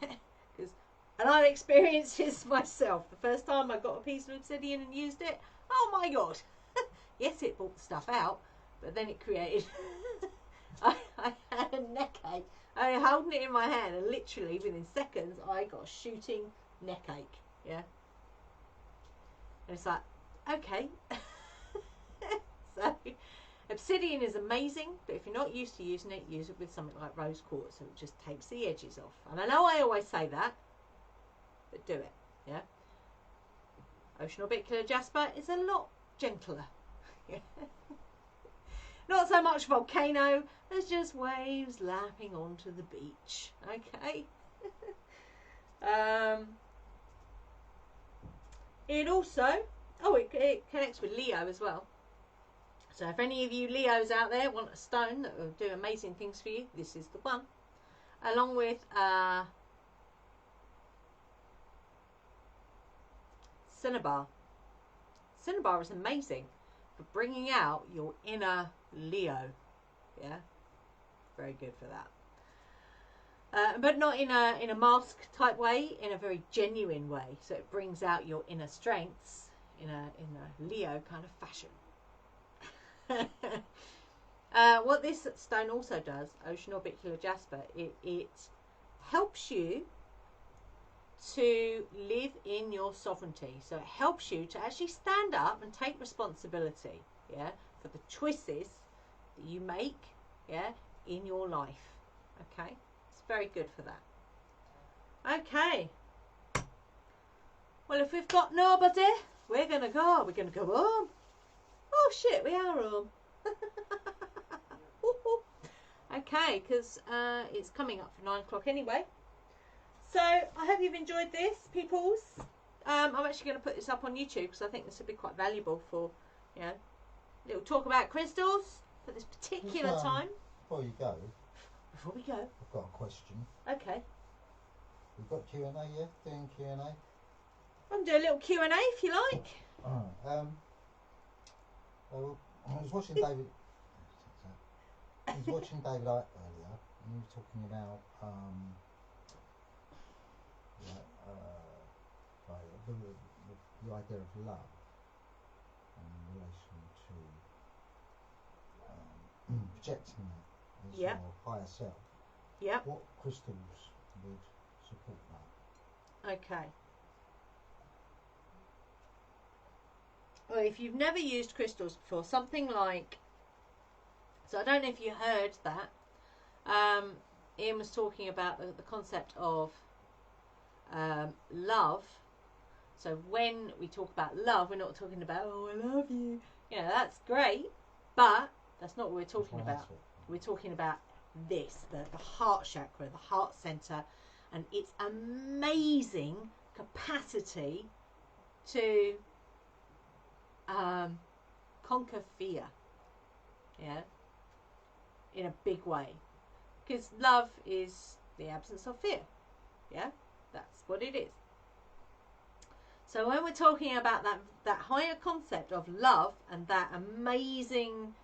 And I've experienced this myself. The first time I got a piece of obsidian and used it, oh my god! Yes, it brought the stuff out, but then it created... I had a neck ache. I was holding it in my hand, and literally within seconds, I got a shooting neck ache, yeah? And it's like, okay. So, obsidian is amazing, but if you're not used to using it, use it with something like rose quartz, so it just takes the edges off. And I know I always say that, but do it, yeah? Ocean orbicular jasper is a lot gentler. Not so much volcano, there's just waves lapping onto the beach, okay? It also, it connects with Leo as well. So if any of you Leos out there want a stone that will do amazing things for you, this is the one. Along with cinnabar. Cinnabar is amazing for bringing out your inner Leo. Yeah, very good for that. But not in a mask type way, in a very genuine way. So it brings out your inner strengths in a Leo kind of fashion. What this stone also does, ocean orbicular jasper, it helps you to live in your sovereignty. So it helps you to actually stand up and take responsibility, yeah, for the choices that you make, yeah, in your life. Okay, it's very good for that. Okay, well, if we've got nobody, we're gonna go home. Oh shit, we are home. Okay, because it's coming up for 9 o'clock anyway. So I hope you've enjoyed this, peoples. I'm actually going to put this up on YouTube because I think this would be quite valuable for, you know, little talk about crystals for this particular time. Before you go. Before we go. I've got a question. Okay. We've got Q&A, yeah? Doing Q&A? I can do a little Q&A if you like. I was watching David. I was watching David Icke earlier, and he was talking about the idea of love and relation to projecting that as Yep. your higher self, Yep. what crystals would support that? Okay. Well, if you've never used crystals before, something like, so I don't know if you heard that, Ian was talking about the concept of love. So when we talk about love, we're not talking about, oh, I love you. You know, that's great, but that's not what we're talking about. We're talking about this, the heart chakra, the heart center, and its amazing capacity to conquer fear, yeah, in a big way, because love is the absence of fear, yeah, that's what it is. So when we're talking about that higher concept of love and that amazing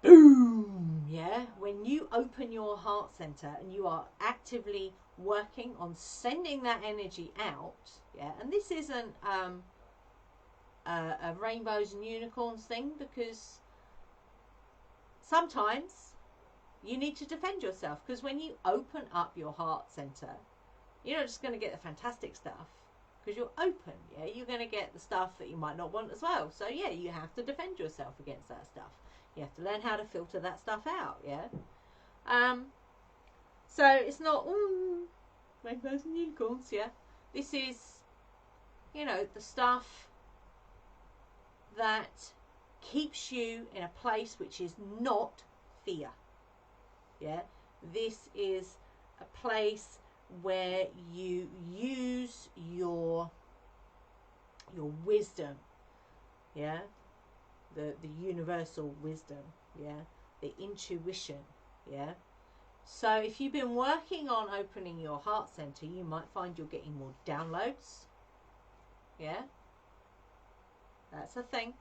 boom, yeah, when you open your heart center and you are actively working on sending that energy out, yeah, and this isn't a rainbows and unicorns thing, because sometimes you need to defend yourself, because when you open up your heart center, you're not just going to get the fantastic stuff, because you're open, yeah, you're going to get the stuff that you might not want as well. So yeah, you have to defend yourself against that stuff. You have to learn how to filter that stuff out, yeah. So it's not rainbows and unicorns, yeah. This is, you know, the stuff that keeps you in a place which is not fear, yeah. This is a place where you use your wisdom, yeah, the universal wisdom, yeah, the intuition, yeah. So if you've been working on opening your heart center, you might find you're getting more downloads, yeah, that's a thing.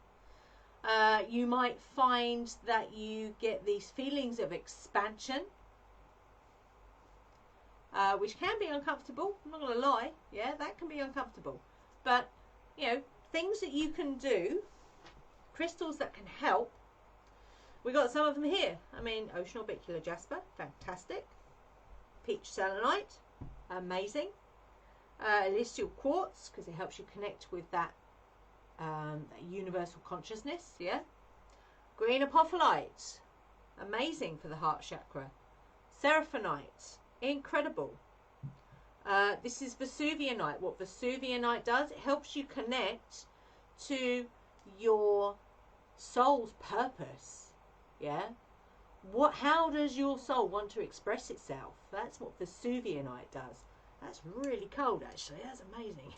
You might find that you get these feelings of expansion, which can be uncomfortable. I'm not going to lie, yeah, that can be uncomfortable. But, you know, things that you can do, crystals that can help. We got some of them here. I mean, ocean orbicular jasper, fantastic. Peach selenite, amazing. Celestial quartz, because it helps you connect with that universal consciousness, yeah. Green apophyllite, amazing for the heart chakra. Seraphonite, incredible. This is Vesuvianite. What Vesuvianite does, it helps you connect to your soul's purpose, yeah. How does your soul want to express itself? That's what Vesuvianite does. That's really cold, actually. That's amazing.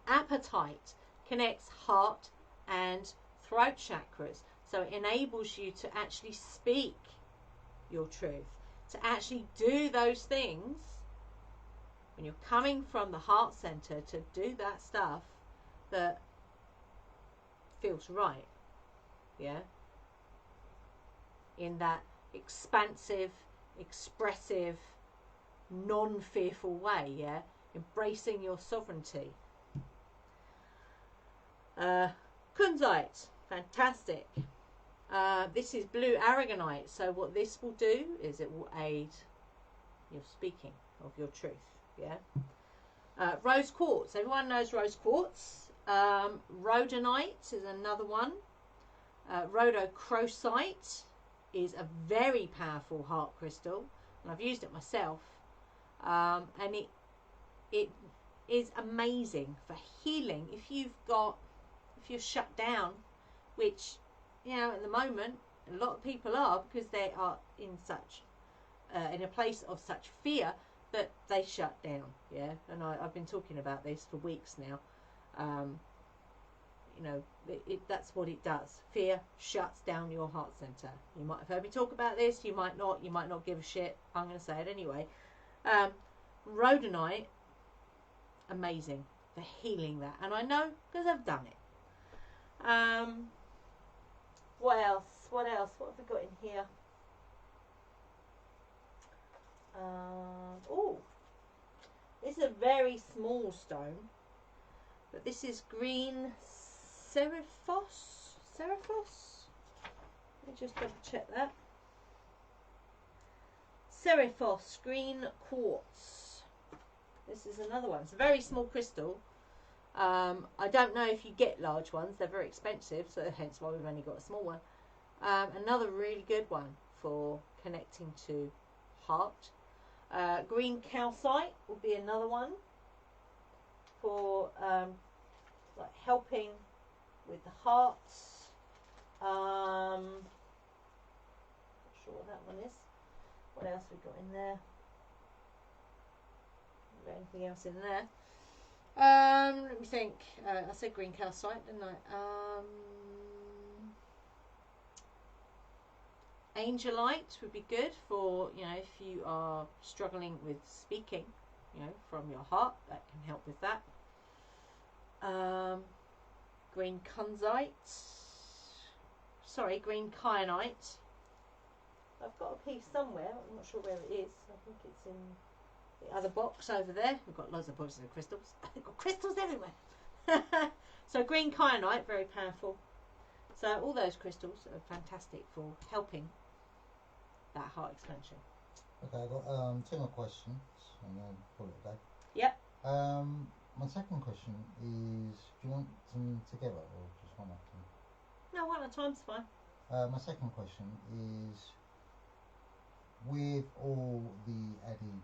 Apatite connects heart and throat chakras, so it enables you to actually speak your truth, to actually do those things when you're coming from the heart center, to do that stuff that feels right, yeah, in that expansive, expressive, non-fearful way, yeah, embracing your sovereignty. Kunzite, fantastic. This is blue aragonite, so what this will do is it will aid your speaking of your truth, yeah. Rose quartz, everyone knows rose quartz. Rhodonite is another one. Rhodochrosite is a very powerful heart crystal, and I've used it myself, and it is amazing for healing if you're shut down, which, you know, at the moment a lot of people are, because they are in such in a place of such fear that they shut down, yeah. And I've been talking about this for weeks now. You know, that's what it does. Fear shuts down your heart center. You might have heard me talk about this, you might not give a shit. I'm going to say it anyway. Rhodonite, amazing for healing that, and I know because I've done it. What else? What have we got in here? Oh, this is a very small stone, But this is green Seraphos. Seraphos? Let me just double check that. Seraphos green quartz. This is another one. It's a very small crystal. I don't know if you get large ones. They're very expensive, so hence why we've only got a small one. Another really good one for connecting to heart. Green calcite will be another one for like helping with the heart. Not sure what that one is. What else we got in there? Got anything else in there? Let me think. I said green calcite, didn't I? Angelite would be good for, you know, if you are struggling with speaking, you know, from your heart. That can help with that. Green kunzite. Sorry, green kyanite. I've got a piece somewhere. I'm not sure where it is. I think it's in the other box over there. We've got loads of boxes of crystals. We've got crystals everywhere. So green kyanite, very powerful. So all those crystals are fantastic for helping that heart expansion. Okay, I've got 2 more questions and then call it a day. Yep. My second question is, do you want them together or just one at a time? No, one at a time's fine. My second question is, with all the added,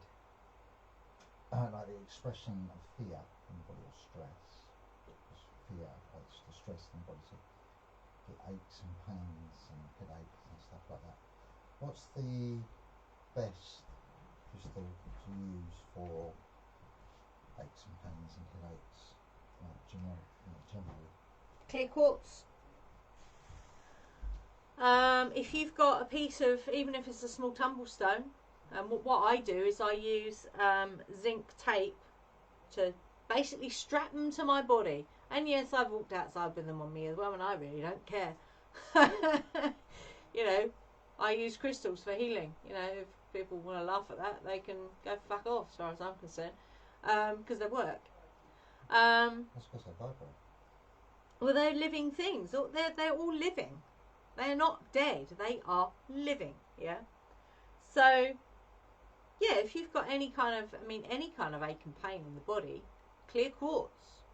like the expression of fear in the body or stress, because fear relates to stress in the body, so get aches and pains and headaches and stuff like that. What's the best crystal to use for aches and pains and headaches, generally? Clear quartz. If you've got a piece of, even if it's a small tumblestone, what I do is I use zinc tape to basically strap them to my body. And yes, I've walked outside with them on me as well, and I really don't care. You know, I use crystals for healing. You know, if people want to laugh at that, they can go fuck off, as far as I'm concerned, because they work. That's because they vibrate. Well, they're living things. They're all living. They're not dead. They are living. Yeah. So, yeah, if you've got any kind of ache and pain in the body, clear quartz.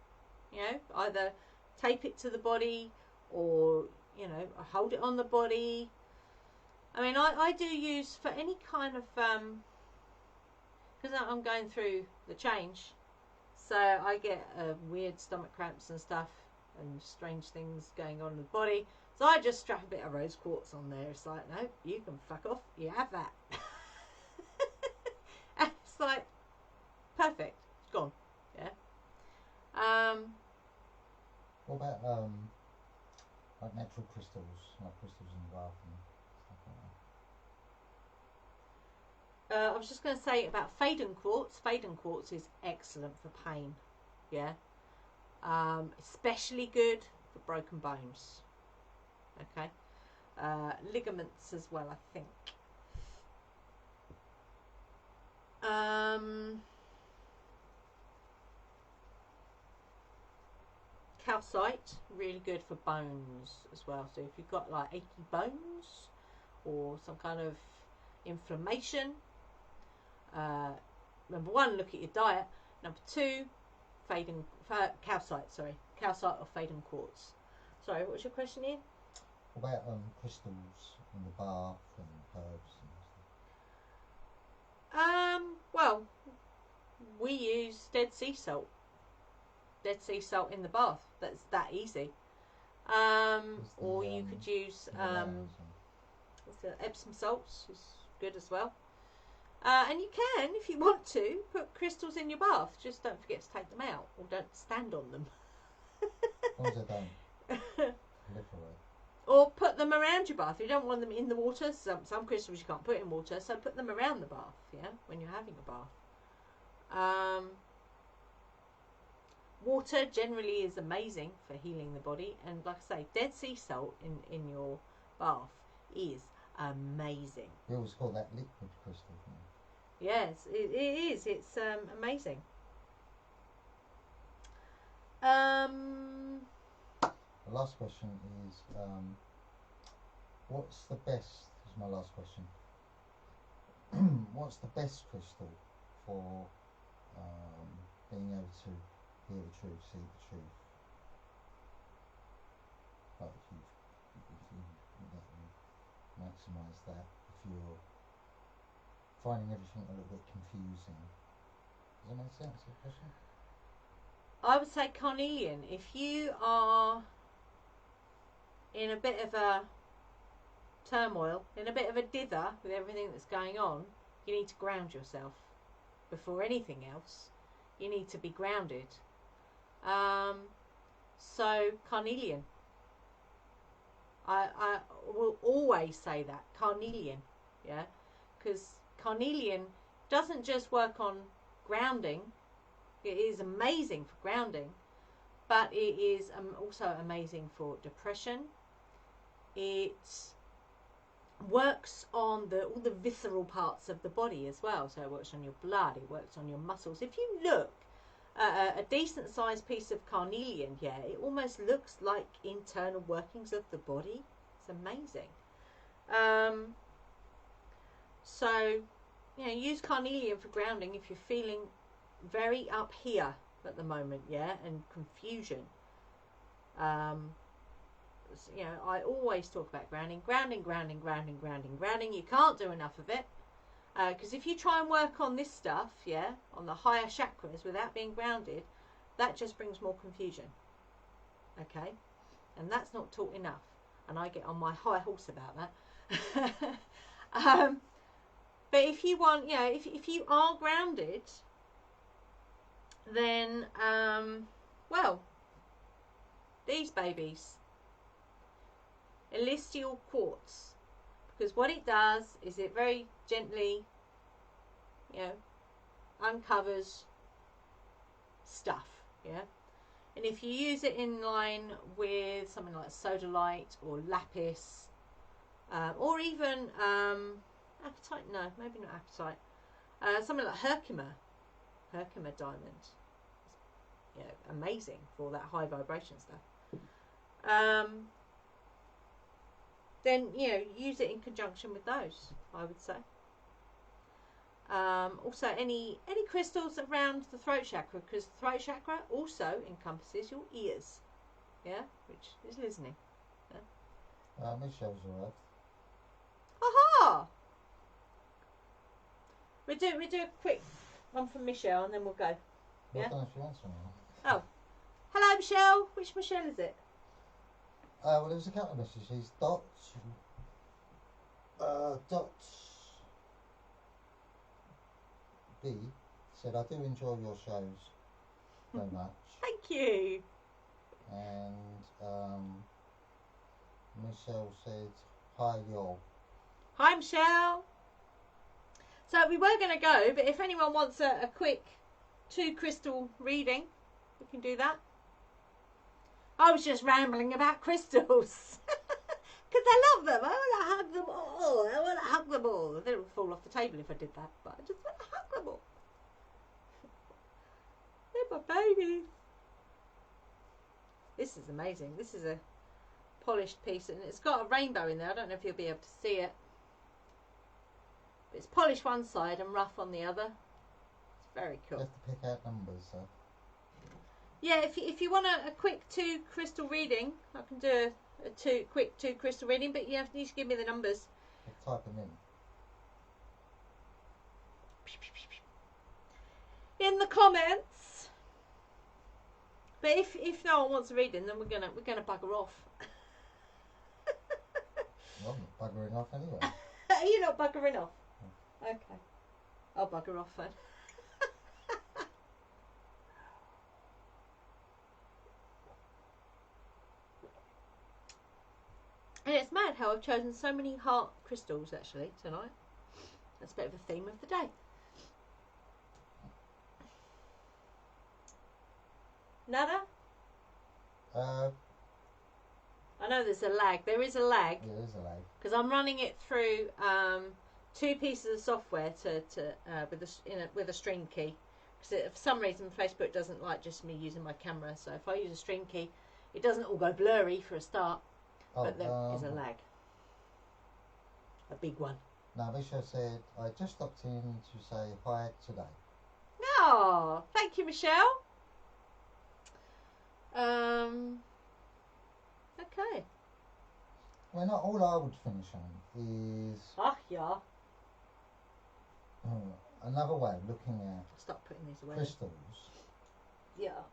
You know, either tape it to the body or, you know, hold it on the body. I mean, I do use for any kind of, because I'm going through the change, so I get weird stomach cramps and stuff and strange things going on in the body. So I just strap a bit of rose quartz on there. It's like, no, you can fuck off. You have that. And it's like, perfect. It's gone. Yeah. What about like natural crystals, like crystals in the bath and stuff like that? I was just going to say about Faden quartz. Faden quartz is excellent for pain. Yeah. Especially good for broken bones. Okay. Ligaments as well, I think. Calcite, really good for bones as well. So if you've got like achy bones or some kind of inflammation, number 1, look at your diet. Number 2, calcite. Sorry, calcite or Faden quartz. Sorry, what was your question, Ian? What about crystals in the bath and herbs and stuff? Well, we use Dead Sea salt. Dead Sea salt in the bath. That's that easy. Or you could use Epsom salts is good as well. And you can, if you want to, put crystals in your bath. Just don't forget to take them out, or don't stand on them. As long as they don't proliferate. Or put them around your bath. You don't want them in the water. Some crystals you can't put in water, so put them around the bath. Yeah, when you're having a bath. Water generally is amazing for healing the body, and like I say, Dead Sea salt in your bath is amazing. We always call that liquid crystal. Yes, it is. It's amazing. The last question is, what's the best? Is my last question. What's the best crystal for being able to hear the truth, see the truth? Like if you maximise that, if you're finding everything a little bit confusing. Does that make sense? The question? I would say carnelian. If you are in a bit of a turmoil, in a bit of a dither with everything that's going on, you need to ground yourself. Before anything else, you need to be grounded. So carnelian. I will always say that, carnelian, yeah, because carnelian doesn't just work on grounding. It is amazing for grounding, but it is also amazing for depression. It works on all the visceral parts of the body as well. So it works on your blood, it works on your muscles. If you look at a decent sized piece of carnelian, yeah, it almost looks like internal workings of the body. It's amazing. So, you know, use carnelian for grounding if you're feeling very up here at the moment, yeah, and confusion. You know, I always talk about grounding. You can't do enough of it, because if you try and work on this stuff, yeah, on the higher chakras without being grounded, that just brings more confusion. Okay, and that's not taught enough, and I get on my high horse about that. But if you want, you know, if you are grounded, then well, these babies, Celestial quartz, because what it does is it very gently, you know, uncovers stuff, yeah. And if you use it in line with something like sodalite or lapis, or even apatite, no, maybe not apatite, something like Herkimer diamond, you know, amazing for that high vibration stuff. Then, you know, use it in conjunction with those, I would say. Also, any crystals around the throat chakra, because the throat chakra also encompasses your ears, yeah, which is listening. Yeah? Michelle's arrived. Aha! We do a quick one from Michelle, and then we'll go. Yeah. I don't know if she wants one. Oh, hello, Michelle. Which Michelle is it? Well, there was a couple of messages. Dot B said, I do enjoy your shows very much. Thank you. And Michelle said, hi, y'all. Hi, Michelle. So we were going to go, but if anyone wants a quick 2 crystal reading, we can do that. I was just rambling about crystals. Because I love them. I want to hug them all. They would fall off the table if I did that. But I just want to hug them all. They're my babies. This is amazing. This is a polished piece. And it's got a rainbow in there. I don't know if you'll be able to see it. But it's polished one side and rough on the other. It's very cool. You have to pick out numbers, so. Yeah, if you want a quick 2 crystal reading, I can do a quick 2 crystal reading, but you need to give me the numbers. I'll type them in the comments. But if no one wants a reading, then we're gonna bugger off. Well, I'm not buggering off anyway. Are you not buggering off? Okay, I'll bugger off then. And it's mad how I've chosen so many heart crystals actually tonight. That's a bit of a theme of the day. Nada? I know there's a lag. There is a lag. Yeah, there is a lag. Because I'm running it through 2 pieces of software with a stream key, because for some reason Facebook doesn't like just me using my camera. So if I use a stream key, it doesn't all go blurry for a start, but there is a lag, a big one. Now, Michelle said, I just stopped in to say hi today. Oh, thank you, Michelle. Okay. Well, all I would finish on is Yeah. another way of looking at Stop putting these away. crystals. Yeah.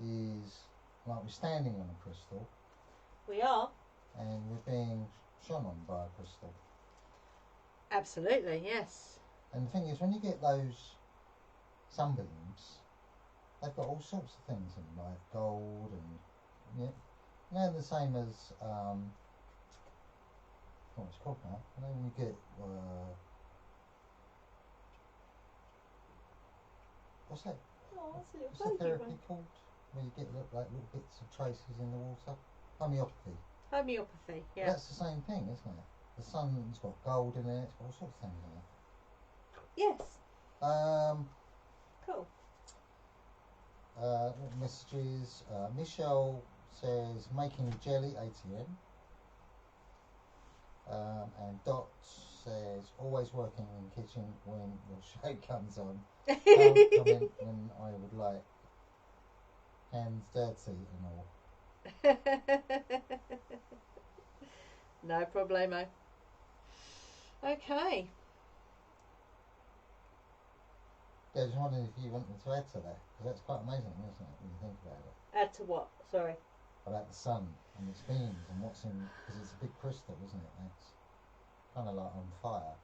Is like we're standing on a crystal We are. and we're being shone on by a crystal. Absolutely, yes. And the thing is, when you get those sunbeams, they've got all sorts of things in them, like gold and they're the same as what it's called now. And then you get what's that? Oh, that's a little What's the therapy called? Where you get like little bits of traces in the water. Homeopathy. Homeopathy, yeah. That's the same thing, isn't it? The sun's got gold in it. It's got all sorts of things in it. Yes. Cool. What messages? Michelle says making jelly, ATM. And Dot says always working in kitchen when your show comes on. Comment when I would like hands dirty and all. No problemo. Okay. Yeah, just wondering if you wanted to add to that, because that's quite amazing, isn't it, when you think about it? Add to what? Sorry. About the sun and its beams and what's in, because it's a big crystal, isn't it? And it's kind of like on fire,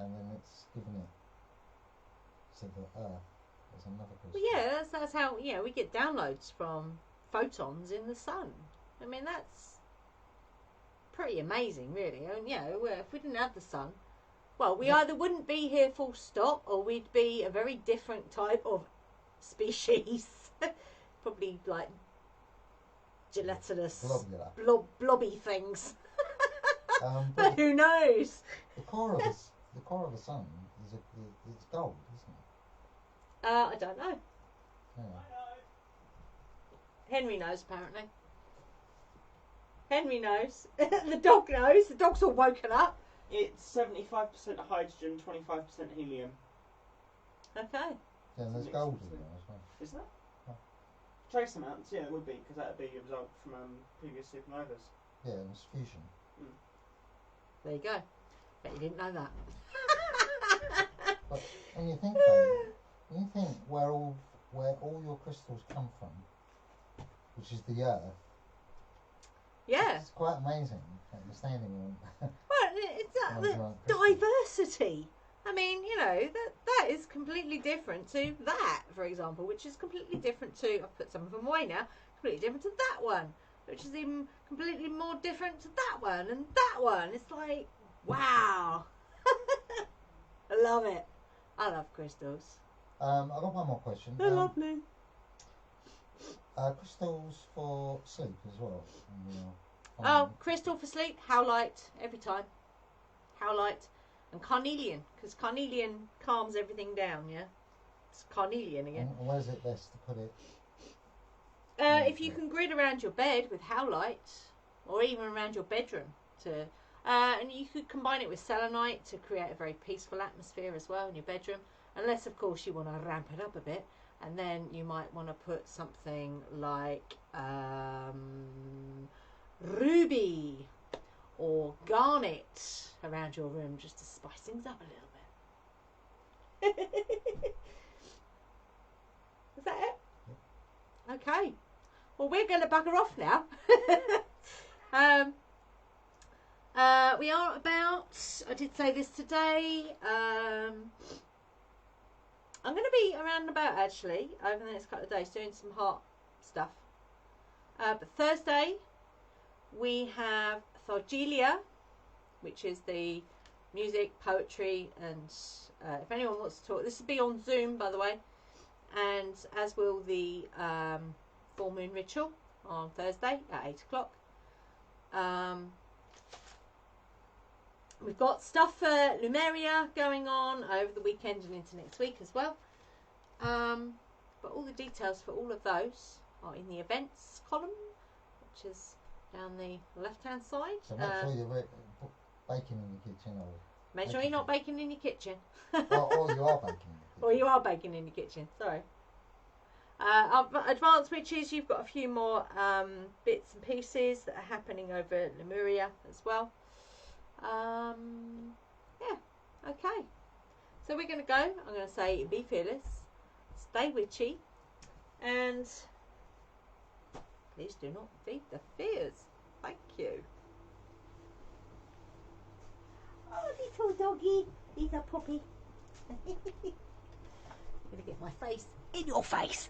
and then it's giving it to the earth as another crystal. Well, yeah, that's how we get downloads from photons in the sun. I mean, that's pretty amazing, really. And if we didn't have the sun, well, we either wouldn't be here full stop, or we'd be a very different type of species. Probably like gelatinous, blobby things. But who knows? The core of the sun is it's gold, isn't it? I don't know. Yeah. Henry knows, apparently. Henry knows. The dog knows. The dog's all woken up. It's 75% hydrogen, 25% helium. Okay. Yeah, and there's gold in there as well. Is there? Oh. Trace amounts, yeah, it would be, because that would be a result from previous supernovas. Yeah, and it's fusion. There you go. Bet you didn't know that. But when you think though, where all your crystals come from, which is the earth. Yeah. It's quite amazing that you're standing on. Well, it's the diversity. I mean, that is completely different to that, for example, which is completely different to, I've put some of them away now, completely different to that one, which is even completely more different to that one and that one. It's like, wow. I love it. I love crystals. I've got one more question. They're lovely. Crystals for sleep as well. Crystal for sleep, howlite, every time. Howlite. And carnelian, because carnelian calms everything down, yeah? It's carnelian again. And where's it best to put it? If you can grid around your bed with howlite, or even around your bedroom, and you could combine it with selenite to create a very peaceful atmosphere as well in your bedroom, unless of course you want to ramp it up a bit, and then you might want to put something like ruby or garnet around your room just to spice things up a little bit. Is that it? Yep. Okay. Well, we're going to bugger off now. We are about, I did say this today, I'm going to be around and about actually over the next couple of days doing some heart stuff. But Thursday we have Thorgelia, which is the music, poetry, and if anyone wants to talk, this will be on Zoom, by the way, and as will the full moon ritual on Thursday at 8 o'clock. We've got stuff for Lumeria going on over the weekend and into next week as well. But all the details for all of those are in the events column, which is down the left hand side. So make sure you're baking in your kitchen, or make sure you're not baking in your kitchen. or you are baking in your kitchen. Or you are baking in your kitchen, sorry. Advanced Witches, you've got a few more bits and pieces that are happening over at Lemuria as well. Yeah, okay. So we're going to go. I'm going to say be fearless, stay witchy, and please do not feed the fears. Thank you. Oh, little doggy. He's a puppy. I'm going to get my face in your face.